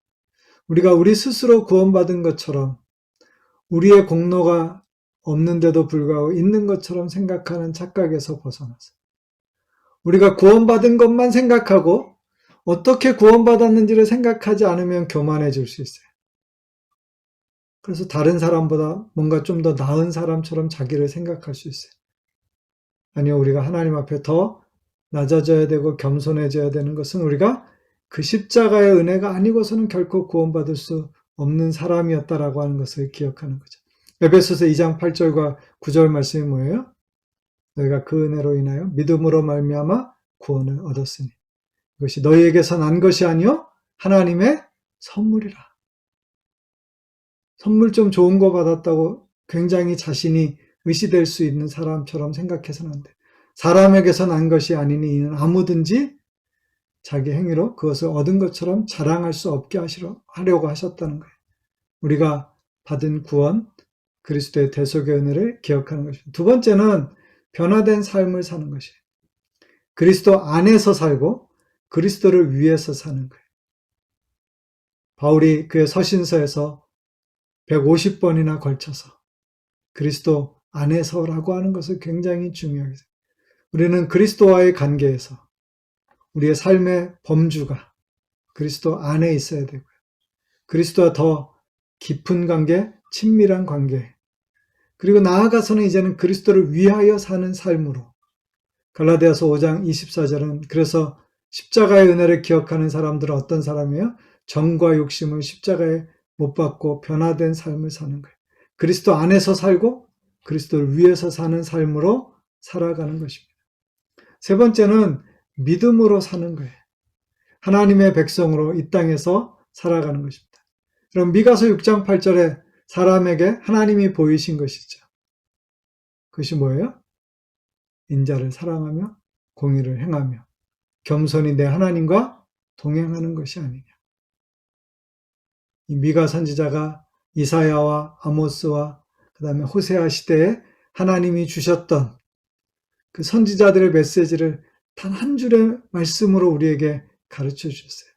우리가 우리 스스로 구원받은 것처럼 우리의 공로가 없는데도 불구하고 있는 것처럼 생각하는 착각에서 벗어나서 우리가 구원받은 것만 생각하고 어떻게 구원받았는지를 생각하지 않으면 교만해질 수 있어요. 그래서 다른 사람보다 뭔가 좀 더 나은 사람처럼 자기를 생각할 수 있어요. 아니요, 우리가 하나님 앞에 더 낮아져야 되고 겸손해져야 되는 것은 우리가 그 십자가의 은혜가 아니고서는 결코 구원받을 수 없는 사람이었다라고 하는 것을 기억하는 거죠. 에베소서 2장 8절과 9절 말씀이 뭐예요? 너희가 그 은혜로 인하여 믿음으로 말미암아 구원을 얻었으니 이것이 너희에게서 난 것이 아니요 하나님의 선물이라. 선물 좀 좋은 거 받았다고 굉장히 자신이 의시될 수 있는 사람처럼 생각해서는 안 돼. 사람에게서 난 것이 아니니 이는 아무든지 자기 행위로 그것을 얻은 것처럼 자랑할 수 없게 하려고 하셨다는 거예요. 우리가 받은 구원, 그리스도의 대속의 은혜를 기억하는 것입니다. 두 번째는 변화된 삶을 사는 것이에요. 그리스도 안에서 살고 그리스도를 위해서 사는 거예요. 바울이 그의 서신서에서 150번이나 걸쳐서 그리스도 안에서라고 하는 것을 굉장히 중요하게 생각해요. 우리는 그리스도와의 관계에서 우리의 삶의 범주가 그리스도 안에 있어야 되고요. 그리스도와 더 깊은 관계, 친밀한 관계, 그리고 나아가서는 이제는 그리스도를 위하여 사는 삶으로. 갈라디아서 5장 24절은 그래서 십자가의 은혜를 기억하는 사람들은 어떤 사람이에요? 정과 욕심을 십자가에 못 박고 변화된 삶을 사는 거예요. 그리스도 안에서 살고 그리스도를 위해서 사는 삶으로 살아가는 것입니다. 세 번째는 믿음으로 사는 거예요. 하나님의 백성으로 이 땅에서 살아가는 것입니다. 그럼 미가서 6장 8절에 사람에게 하나님이 보이신 것이죠. 그것이 뭐예요? 인자를 사랑하며 공의를 행하며 겸손히 내 하나님과 동행하는 것이 아니냐. 이 미가 선지자가 이사야와 아모스와 그 다음에 호세아 시대에 하나님이 주셨던 그 선지자들의 메시지를 단 한 줄의 말씀으로 우리에게 가르쳐 주셨어요.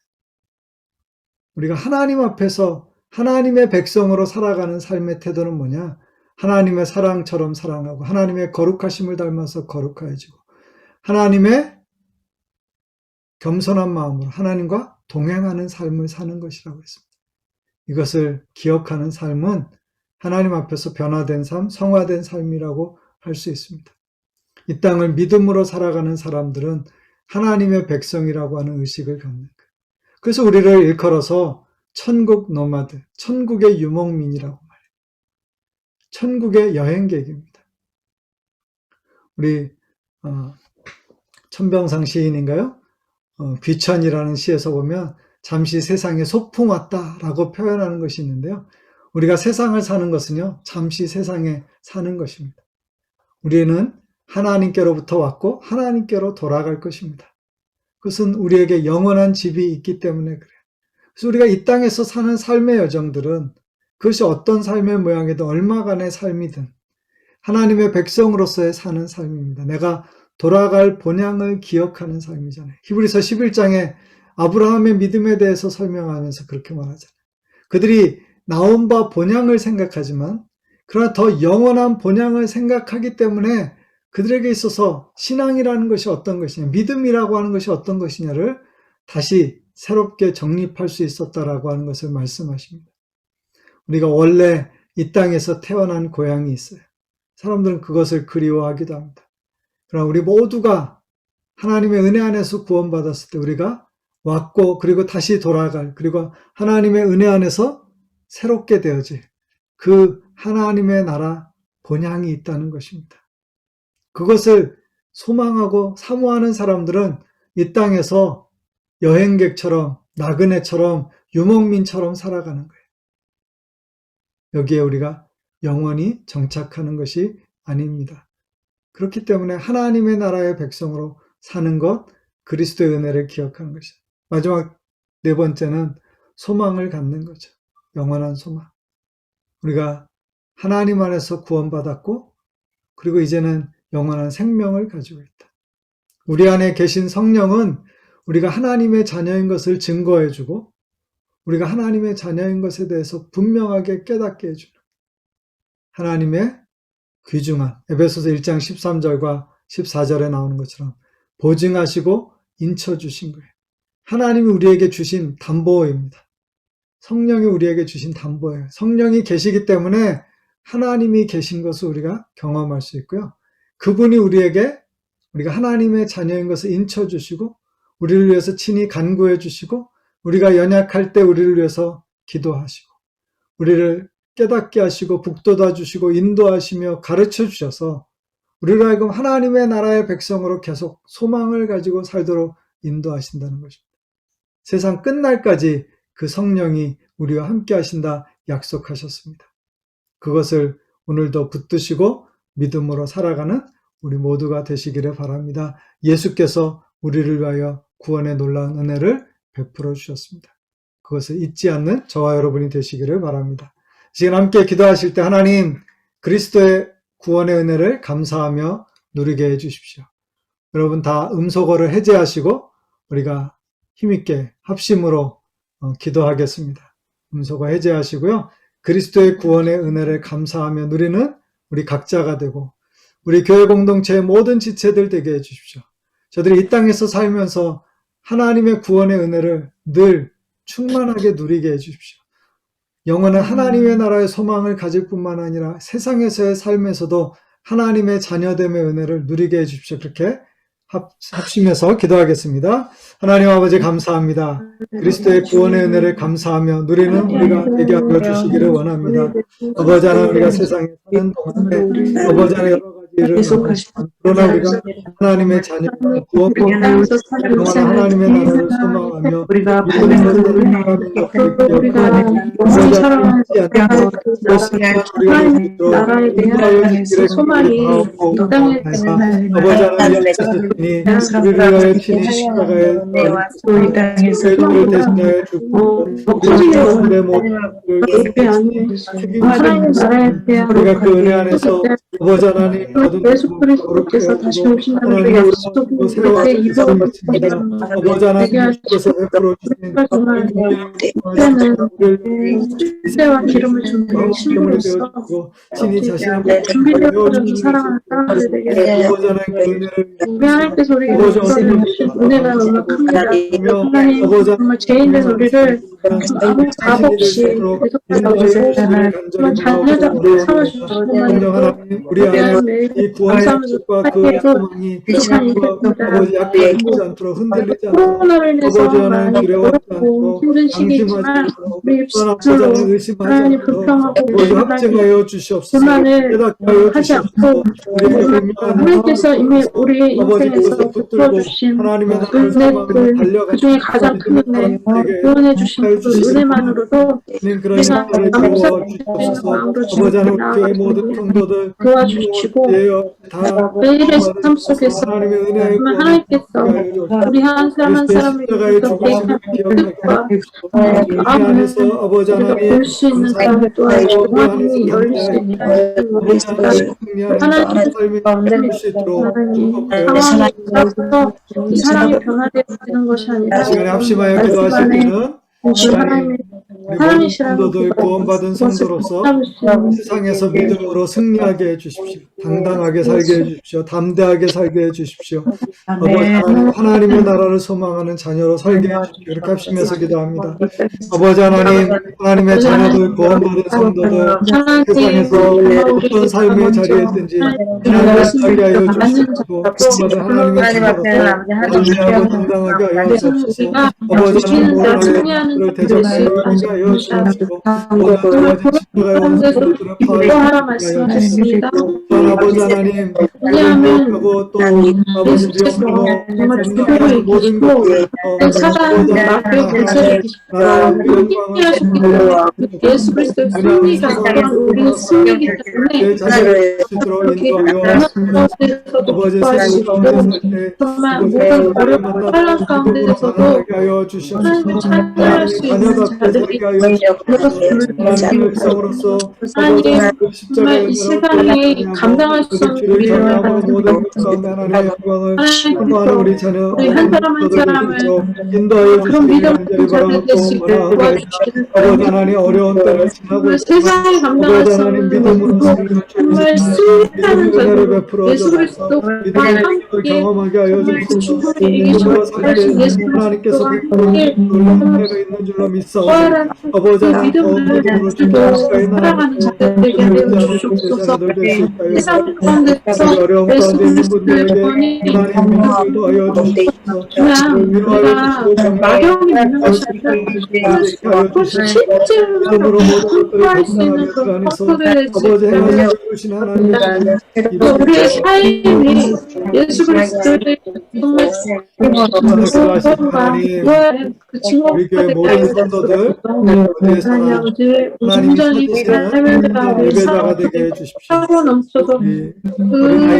우리가 하나님 앞에서 하나님의 백성으로 살아가는 삶의 태도는 뭐냐? 하나님의 사랑처럼 사랑하고 하나님의 거룩하심을 닮아서 거룩해지고 하나님의 겸손한 마음으로 하나님과 동행하는 삶을 사는 것이라고 했습니다. 이것을 기억하는 삶은 하나님 앞에서 변화된 삶, 성화된 삶이라고 할 수 있습니다. 이 땅을 믿음으로 살아가는 사람들은 하나님의 백성이라고 하는 의식을 갖는 거예요. 그래서 우리를 일컬어서 천국 노마드, 천국의 유목민이라고 말해요. 천국의 여행객입니다. 우리 천병상 시인인가요? 귀천이라는 시에서 보면 잠시 세상에 소풍 왔다라고 표현하는 것이 있는데요. 우리가 세상을 사는 것은요, 잠시 세상에 사는 것입니다. 우리는 하나님께로부터 왔고 하나님께로 돌아갈 것입니다. 그것은 우리에게 영원한 집이 있기 때문에 그래요. 그래서 우리가 이 땅에서 사는 삶의 여정들은 그것이 어떤 삶의 모양이든 얼마간의 삶이든 하나님의 백성으로서의 사는 삶입니다. 내가 돌아갈 본향을 기억하는 삶이잖아요. 히브리서 11장에 아브라함의 믿음에 대해서 설명하면서 그렇게 말하잖아요. 그들이 나온 바 본향을 생각하지만 그러나 더 영원한 본향을 생각하기 때문에 그들에게 있어서 신앙이라는 것이 어떤 것이냐, 믿음이라고 하는 것이 어떤 것이냐를 다시 새롭게 정립할 수 있었다라고 하는 것을 말씀하십니다. 우리가 원래 이 땅에서 태어난 고향이 있어요. 사람들은 그것을 그리워하기도 합니다. 그러나 우리 모두가 하나님의 은혜 안에서 구원받았을 때 우리가 왔고 그리고 다시 돌아갈, 그리고 하나님의 은혜 안에서 새롭게 되어질 그 하나님의 나라 본향이 있다는 것입니다. 그것을 소망하고 사모하는 사람들은 이 땅에서 여행객처럼 나그네처럼 유목민처럼 살아가는 거예요. 여기에 우리가 영원히 정착하는 것이 아닙니다. 그렇기 때문에 하나님의 나라의 백성으로 사는 것, 그리스도의 은혜를 기억하는 것이죠. 마지막 네 번째는 소망을 갖는 거죠. 영원한 소망. 우리가 하나님 안에서 구원받았고 그리고 이제는 영원한 생명을 가지고 있다. 우리 안에 계신 성령은 우리가 하나님의 자녀인 것을 증거해주고 우리가 하나님의 자녀인 것에 대해서 분명하게 깨닫게 해주는 하나님의 귀중한 에베소서 1장 13절과 14절에 나오는 것처럼 보증하시고 인쳐주신 거예요. 하나님이 우리에게 주신 담보입니다. 성령이 우리에게 주신 담보예요. 성령이 계시기 때문에 하나님이 계신 것을 우리가 경험할 수 있고요. 그분이 우리가 하나님의 자녀인 것을 인쳐주시고 우리를 위해서 친히 간구해 주시고 우리가 연약할 때 우리를 위해서 기도하시고 우리를 깨닫게 하시고 북돋아 주시고 인도하시며 가르쳐 주셔서 우리를 하여금 하나님의 나라의 백성으로 계속 소망을 가지고 살도록 인도하신다는 것입니다. 세상 끝날까지 그 성령이 우리와 함께 하신다 약속하셨습니다. 그것을 오늘도 붙드시고 믿음으로 살아가는 우리 모두가 되시기를 바랍니다. 예수께서 우리를 위하여 구원의 놀라운 은혜를 베풀어 주셨습니다. 그것을 잊지 않는 저와 여러분이 되시기를 바랍니다. 지금 함께 기도하실 때 하나님 그리스도의 구원의 은혜를 감사하며 누리게 해주십시오. 여러분 다 음소거를 해제하시고 우리가 힘있게 합심으로 기도하겠습니다. 음소거 해제하시고요. 그리스도의 구원의 은혜를 감사하며 누리는 우리 각자가 되고 우리 교회 공동체의 모든 지체들 되게 해주십시오. 저들이 이 땅에서 살면서 하나님의 구원의 은혜를 늘 충만하게 누리게 해주십시오. 영원한 하나님의 나라의 소망을 가질 뿐만 아니라 세상에서의 삶에서도 하나님의 자녀됨의 은혜를 누리게 해주십시오. 그렇게 합심해서 기도하겠습니다. 하나님 아버지 감사합니다. 그리스도의 구원의 은혜를 감사하며 누리는 우리가 되게 하여 주시기를 원합니다. 아버지 하나님 우리가 세상에 사는 동안에 아버지 하나님 여러 가지 일을 그러나 우리가 하나님의 자녀 구원받고 영원한 하나님의 나라를 소망하며 하며
우리가
믿음으로
받는
서로
은혜,
사랑하며
우리가
그러자
사랑하는
하나님
나라에 대한 소망이 이 땅에서
아버지 하나님 약속하셨으니 우리를 위하여 친히 십자가에
이 땅에서
우리를 대신하여 죽고 우리의 모든
하나님 나라에 대한
우리가 그 은혜 안에서 아버지 하나님 모든
예수 그리스도께서 다시 오신다는 그 약속이 우리에게 이루어집니다.
아버지 하나님께서 베풀어 주신
그때는 때와 기름을 준비한 신부로서
친히 자신을
준비되어진 사랑하는 사람들에게
아버지 하나님 그 은혜를
우리 하나님께서 우리에게 베풀어 주신 은혜가 너무 큽니다. 하나님 정말 죄인된 우리를 아무 값 없이 대속하셔서 정말 자녀답게 삼아주시고
하나님 우리 안에 이 구원의 약속과 그 소망이 아버지 약해지지 않도록 흔들리지 않도록
코로나로 인해서
아버지 하나님
많이
두려워하지
어렵고
않고
힘든 시기이지만 우리
아버지 하나님 의심하지
하나님
않고
불평하고
아버지 확증하여 주시옵소서
불만을
깨닫게 하여
하지
주시옵소서
않고
우리에게 분명한
하나님께서 이미 우리의
아버지
인생에서
그것을
베풀어
붙들고
주신
하나님의 나라를 소망으로
은혜들
달려가는
그 중에 가장 큰 은혜 구원해 주신 그 은혜만으로도
그런
우리가
은혜를
감사할
주어
수 있는
주시옵소서
마음으로
아버지 하나님 교회
주님께
모든 성도들
도와주시고
다
매일의 삶 속에서
하나님의 은혜의
정말
구원을
하나님께서
하여 주옵소서.
우리 한 사람 한 사람을
십자가의
위해서
죽으심을 기억하게
계획과
우리 안에서 아버지
우리가
하나님
볼 수 있는 삶 또한 영원히 열릴 수 있는 하나님
삶이 될 수 있도록
상황이 있어서 이 사람이 변화되는 것이 아니라
시간에 합심하여 기도하실
말씀 안에
때는
하나님의
우리 모든
사랑이시라는
성도들 구원받은 성도로서 세상에서 믿음으로 승리하게 해주십시오. 당당하게 살게 해주십시오. 담대하게 살게 해주십시오. 아버지 하나님의 나라를 소망하는 자녀로 살게 해주십시오. 이렇게 합심해서 기도합니다. 아버지 하나님, 하나님의 자녀들 구원받은 성도들 세상에서 어떤 삶의 자리에 있든지 하나님을 살게 하여 주시고 구원받은 하나님의 자녀로서 담대하고 당당하게 하여 주옵소서. 아버지 하나님 모든 아이들을 대접하여 하여 주옵시고 모든 아버지 십자가의 원수들을 파하여
말씀하셨습니다.
아버지 하나님
왜냐하면
또 아버지 미움으로
정말 주도를
모든
이기시고
것들을
사단 마귀의 권세를 이기시고 승리하셨기 때문에 예수 그리스도의 승리가 또한 우리의 승리이기 때문에 그렇게 가운데서도 기뻐하시고 정말 모든 어렵고 환란 가운데서도 하나님을 찬양할 수 있는 자들이
하나님의 백성으로서
하나님 정말 이 세상이 감당할 수 없는 일을
모든 것 가운데 하나님의 영광을 소망하는 우리 자녀
우리 한 사람 한 사람을
인도하여
그런 믿음
주시기를
자들 될 수 있게 도와주시기를
아버지 하나님 어려운 때를 지나고
정말 세상이 감당할 수 없는
믿음으로
정말 승리하는
은혜를
자들
베풀어
예수 그리스도와
믿음의
함께
경험하게 하여
정말
주시고
충분히 이기시고 살아신 예수
하나님께서
그리스도와 함께
은혜가 있는 줄로 믿사오니
부활한
아버지 하나님
믿음을 가지고 살아가는 자들에게 내어주시옵소서. 세상 가운데서
어려운
예수
가운데 있는
그리스도의
분들에게
구원이
하나님 믿음을 더하여 주시옵소서.
그냥 우리가 막연히 믿는 것이 아니라 그것이 실제로 통과할 수 있는 그런 파트너를 될 수
아버지
있다면
하나님 주신 하나님
우리의 삶이 예수 그리스도의 정말 그
우리 교회
증거가
모든 성도들 어디에서나
하나님
하나님이
온전히
찾으시는
삶을 우리
예배자가 되게 해주십시오.
차고 넘쳐서 그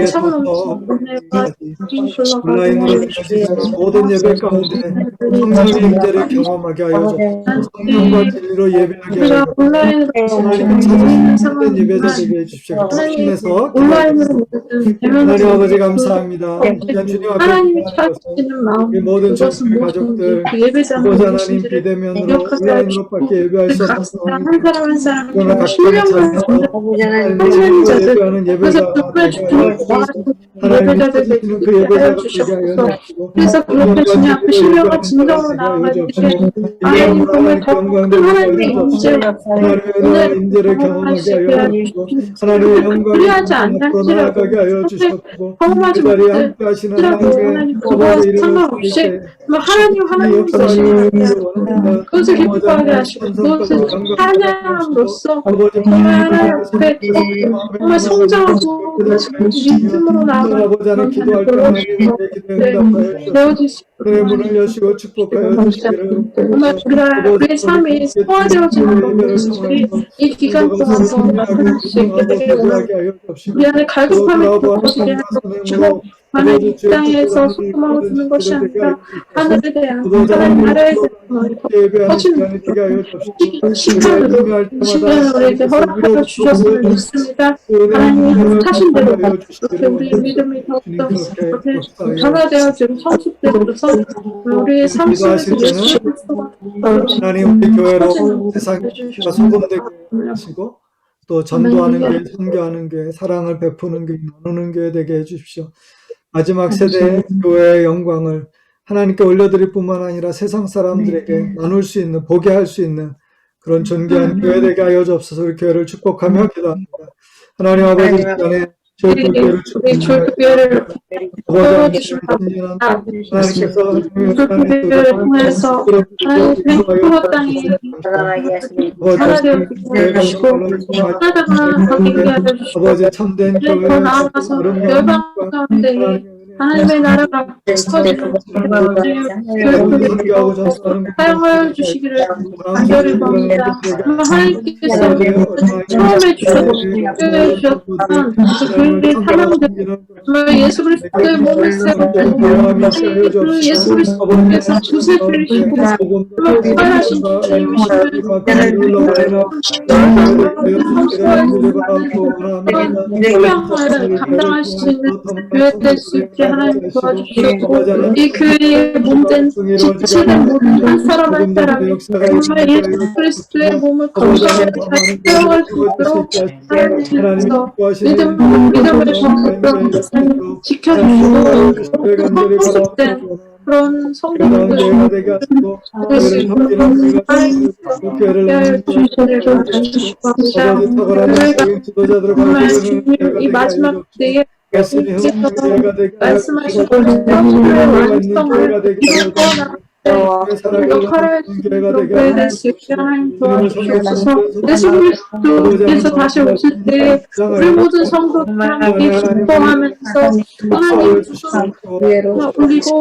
차고 넘쳐서
온라인으로 들려주시는 모든 예배 가운데 성령의 임재를 경험하게 하여 주옵소서. 성령과 진리로 예배하게 하여
우리가
주옵소서.
온라인으로
하나님을 찾으시는 참된 예배자 되게 해주십시오. 합심해서
온라인으로
하나님 아버지 감사합니다. 주님 앞에
하나님이
기도하는 것은
찾으시는 마음
우리 모든
그것은
전체 가족들
그 예배자는
아버지 하나님
무엇인지를
비대면으로
기억하게
온라인으로밖에 예배할 수 없는
각
상황이
한 사람 한 사람
그러나 각각의
신령한
자리에서
자들
예배하는
그래서
예배자가
정말
되게 하여 주옵소서. 하나님
예배자들
찾으시는 그
되게
예배자가
하여
되게 하여
주시옵소서.
주시고
그래서 그렇게 주님 앞에 신령한 진정으로 나아가기에 하나님 정말 더 큰 하나님의 임재
하나님의 은혜와 임재를 경험하게 하여 주시고 하나님의 영광을
그리하지
앞으로 나아가게
않을지라도
하여 주셨고
경험하지
그 자리에
못해
함께 하시는
하나님
하나님의
그거와
아버지 이름을
상관없이
드릴 때
하나님
이 역사를
것이니까
이루기 원합니다.
그것을 기뻐하게 하시고 무엇을 찬양함으로써 정말 하나님 앞에 정말 성장하고 믿음으로 나아가는 그런 자녀로 되어주시고
내 문을 여시고 축복하여 주시기를
정말 우리의 삶이 소화되어지는 것들이 이 기간 동안 나타날 수 있게 되기를 우리 안에 갈급함이 들어오시게 하고 하나님 이 땅에서 소망을 두는 것이 아니라 하늘에 대한 하나님 나라에 대한 퍼지는 시간으로 우리에게 허락하여 주셨음을 믿습니다. 하나님 하신 대로 그렇게 우리의 믿음이 더욱더 변화되어지고 성숙되어서 우리의 삶 속에서 예수 그리스도가
하나님 우리 교회로 세상에 소금되게 하시고 또 전도하는 교회, 선교하는 교회, 사랑을 베푸는 교회, 나누는 교회 되게 해주십시오. 마지막 세대의 교회의 영광을 하나님께 올려드릴 뿐만 아니라 세상 사람들에게 나눌 수 있는, 보게 할 수 있는 그런 존귀한 교회 되게 하여 주옵소서. 우리 교회를 축복하며 기도합니다. 하나님 아버지 시간에 교회를
교회를 보여주십니다.
하나님께서
교회를 통해서 하나님 그 땅에 하나되어 주시고 하나다가 바뀌게 하여 주시고
아버지 참된 교회
더 나아가서 열방 가운데 하나님의 나라가 커지고 사용하여 주시기를 간절히 바랍니다. 하나님께서 처음에 주셨던 그의 사람들 정말 예수 그리스도의 몸을 세우고 그 예수 그리스도께서 주세 주시고 정말 부활하신 주님이시면 소명을 감당할 수 있는 교회 될 수 있게 하나님 도와주시고 이 교회의 몸된 지체된 모든 한 사람 한 사람이 정말 예수 그리스도의 몸을 건강하게 잘 사용할 수 있도록 하나님께서 믿음을 지켜주시고 성숙된 그런 성도들 이 마지막 때에 말씀하신 완성을 역할을 교회에 대해서 하나님 도와주시옵소서. 예수 그리스도께서 다시 오실 때 우리 모든 성도들 함께 기뻐하면서 하나님 올리고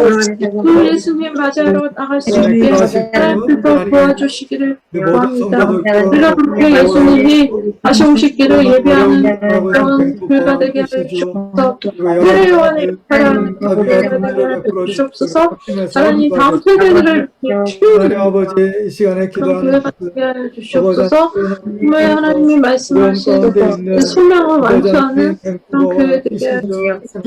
그 예수님 맞이하러 나갈 수 있게 하나님께서 도와주시기를 구합니다. 우리가 그렇게 예수님이 다시 오시기를 예비하는 그런 교회가 되게 하여 주옵소서. 세례 요한의 역할을 하는 교회가 되게 하여 주옵소서. 하나님 다음 세대
하나님 아버지 이 시간에 기도하는
주시옵소서. 정말 하나님이 말씀하신 소명을 완수하는 그런 교회 되게 하옵소서.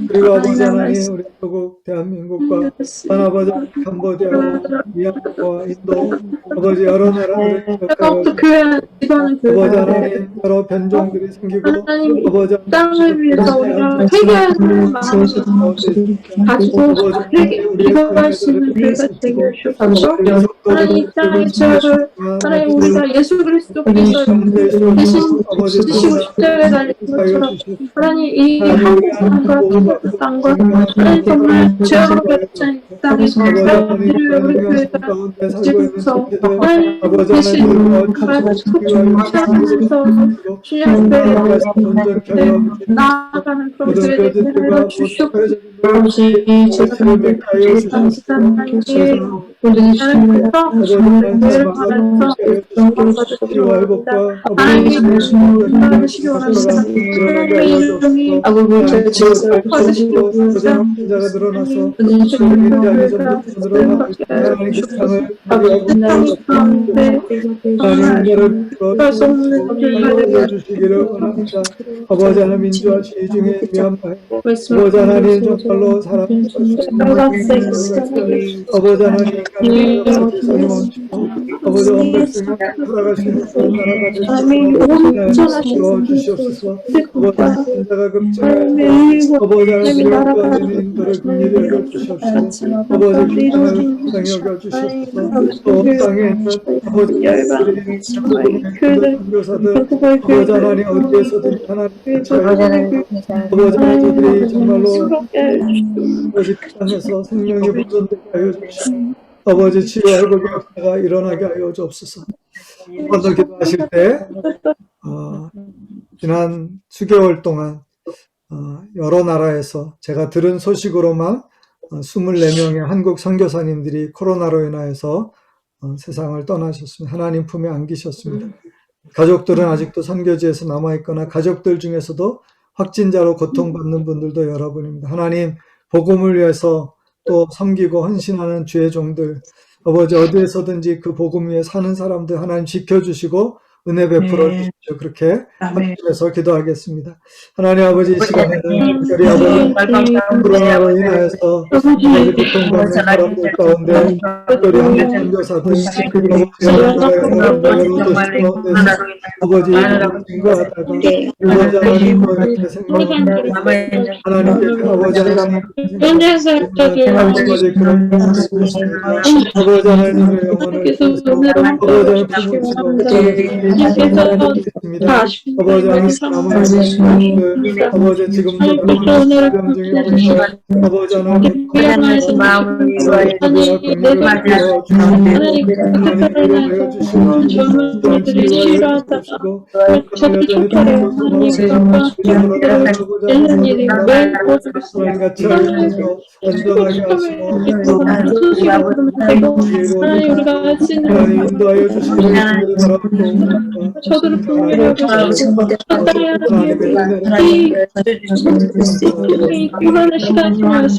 그리고 아버지 하나님 우리 한국 대한민국과 아버지 캄보디아와 미얀마와 인도 아버지 여러 나라들을
더욱더 교회 기도하는 교회
아버지 하나님 여러 변종들이 생기고
하나님
아버지
땅을 위해서 우리가 회개하는 마음을 가지고 기도할 수 있는 교회가 되게 하옵소서. 하나님 이 땅의 죄를 하나님 우리가 예수 그리스도께서 대신 지시고 십자가에 달린 것처럼 하나님 이 한국 땅과 하나님 정말 죄악으로 겹친 이 땅에서 우리를 우리 교회가 지금서 하나님 대신 소통하면서 주님 앞에 나아가는 그런 교회 되게 하여 주시옵소서.
아버지 하나님 민주화 시위 중에 미얀마에 아버지 하나님 정말로 사람 아버지 하나님 아버지 엄백성이 돌아가시는 나라가 되시옵소서 주시옵소서. 아버지 인자가 급증해 아버지 하나님 인도를 긍휼히 여겨주시옵소서. 아버지 땅을 불쌍히 여겨주시옵소서. 또 땅에 있는 아버지 교사들 아버지 하나님 어디에서든 하나님 아버지 하나님들이 정말로 아버지 땅에서 생명이 보존되게 하여 주시옵소서. 아버지 치유 회복의 역사가 일어나게 하여 주옵소서. 한 번 더 기도하실 때 지난 수개월 동안 여러 나라에서 제가 들은 소식으로만 24명의 한국 선교사님들이 코로나로 인하여서 세상을 떠나셨습니다. 하나님 품에 안기셨습니다. 가족들은 아직도 선교지에서 남아있거나 가족들 중에서도 확진자로 고통받는 분들도 여러분입니다. 하나님 복음을 위해서 또 섬기고 헌신하는 주의 종들, 아버지 어디에서든지 그 복음 위에 사는 사람들 하나님 지켜주시고 은혜 베풀어 주십시오. 그렇게 합심해서 기도하겠습니다. 하나님 아버지 이 시간에는 특별히 아버지 코로나로 인하여서 아버지 고통받는 사람들 가운데 특별히 한국 선교사들 아버지 증거하다가 아버지 하나님과 이렇게 생각하는 하나님께 아버지 하나님 아버지 하나님의 영혼을 아버지 하나님 아버지 지금도 아버지 하나님 인도하여 주시고
저들을 분별하고 이 고난의 시간 중에서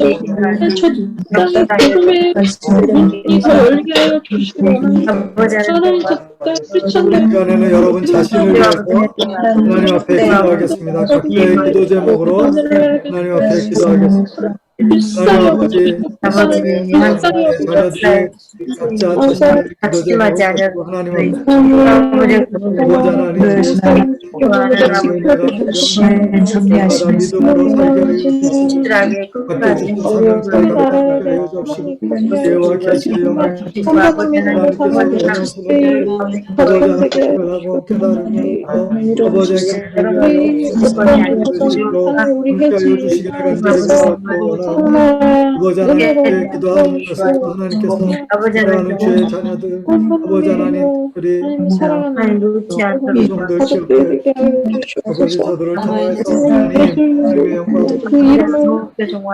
저 땅의 복음의 문이 더 열게 하여 주시고 하나님 저 땅의
시간에는 여러분 자신을 위해서 하나님 앞에 기도하겠습니다. 각자의 기도 제목으로 하나님 앞에 기도하겠습니다. 하나님 아버지, 하나님의 자녀들이 각자 자신의 기도 제목으로 하나님 앞에 아버지 하나님 믿음으로 살게 하여 주시옵소서. 갖게 주신 성령까지 갖게 하여 주옵시고 예와 계시의 영광 주시옵소서. 하나님께서 하나님을 하고 깨달음을 아버지에게 주시고 함께 하여 주시기를 간절히 아버지 하나님께 기도하는 것을 하나님께서 사랑하는 주의 자녀들 아버지 하나님 그리 종들 기억해 아버지 저들을 통해서 하나님의 영광
그 이름을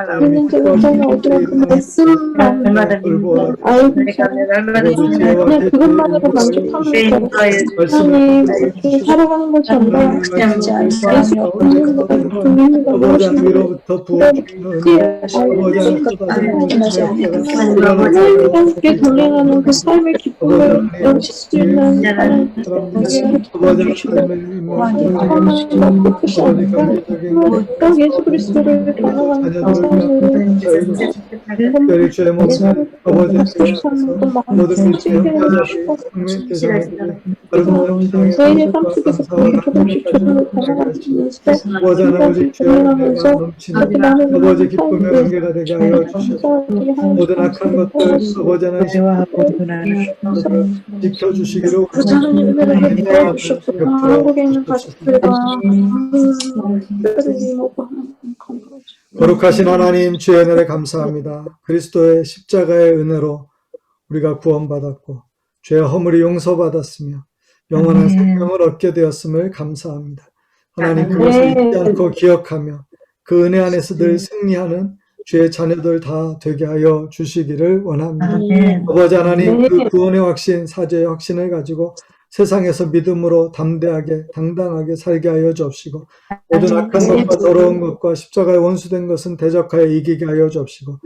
하는 자가 전혀 어떤 말씀 알고 그냥 그것만으로 만족하는 거 하나님 그렇게 살아가는 것이 아니라 예수 믿는 것 믿는 것
아버지 하나님으로부터 부어주시는
하나님과 함께 동행하는 그 삶의 기쁨을 넘칠 수 있는 딱 예수 그리스도를 경험하는 사람들은
특별히 주의 몸을 아버지 모든 빛의 형제자들
저희의 삶 속에서 조금씩 경험할 수 있는
아버지 하나님 동행하면서 아버지 기쁨의 관계가 되게 하여 주시옵소서. 모든 악한 것들 아버지 하나님 지켜주시기로
하나님 은혜를 베풀어 주시옵소서. 한국에 있는 가족들과 특별히 먹고
거룩하신 하나님 주의 은혜를 감사합니다. 그리스도의 십자가의 은혜로 우리가 구원받았고 죄의 허물이 용서받았으며 영원한 생명을 얻게 되었음을 감사합니다. 하나님 그것을 잊지 않고 기억하며 그 은혜 안에서 늘 승리하는 주의 자녀들 다 되게 하여 주시기를 원합니다. 아버지 하나님 그 구원의 확신, 사죄의 확신을 가지고 세상에서 믿음으로 담대하게 당당하게 살게 하여 주옵시고 모든 악한 것과 더러운 것과 십자가에 원수된 것은 대적하여 이기게 하여 주옵시고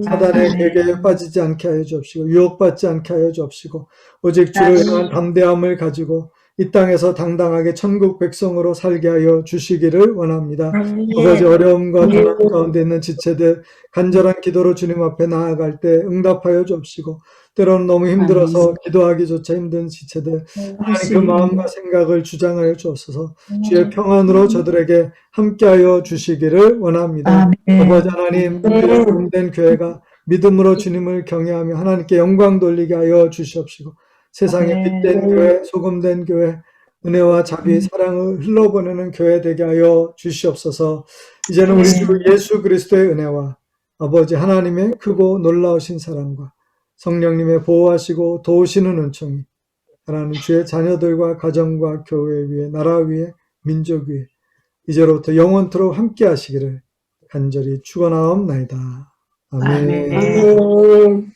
사단의 계계에 빠지지 않게 하여 주옵시고 유혹받지 않게 하여 주옵시고 오직 주를 향한 담대함을 가지고 이 땅에서 당당하게 천국 백성으로 살게 하여 주시기를 원합니다. 아버지 어려움과 고난 가운데 있는 지체들 간절한 기도로 주님 앞에 나아갈 때 응답하여 주옵시고 때로는 너무 힘들어서 기도하기조차 힘든 지체들 하나님 그 마음과 생각을 주장하여 주옵소서. 주의 평안으로 저들에게 함께하여 주시기를 원합니다. 아버지 하나님 복음된 교회가 믿음으로 주님을 경외하며 하나님께 영광 돌리게 하여 주시옵시고 세상에 빛된 교회, 소금된 교회, 은혜와 자비, 사랑을 흘러보내는 교회 되게 하여 주시옵소서. 이제는 우리 주 예수 그리스도의 은혜와 아버지 하나님의 크고 놀라우신 사랑과 성령님의 보호하시고 도우시는 은총이 하나님 주의 자녀들과 가정과 교회 위에 나라 위에 민족 위에 이제로부터 영원토록 함께 하시기를 간절히 축원하옵나이다. 아멘.
아멘.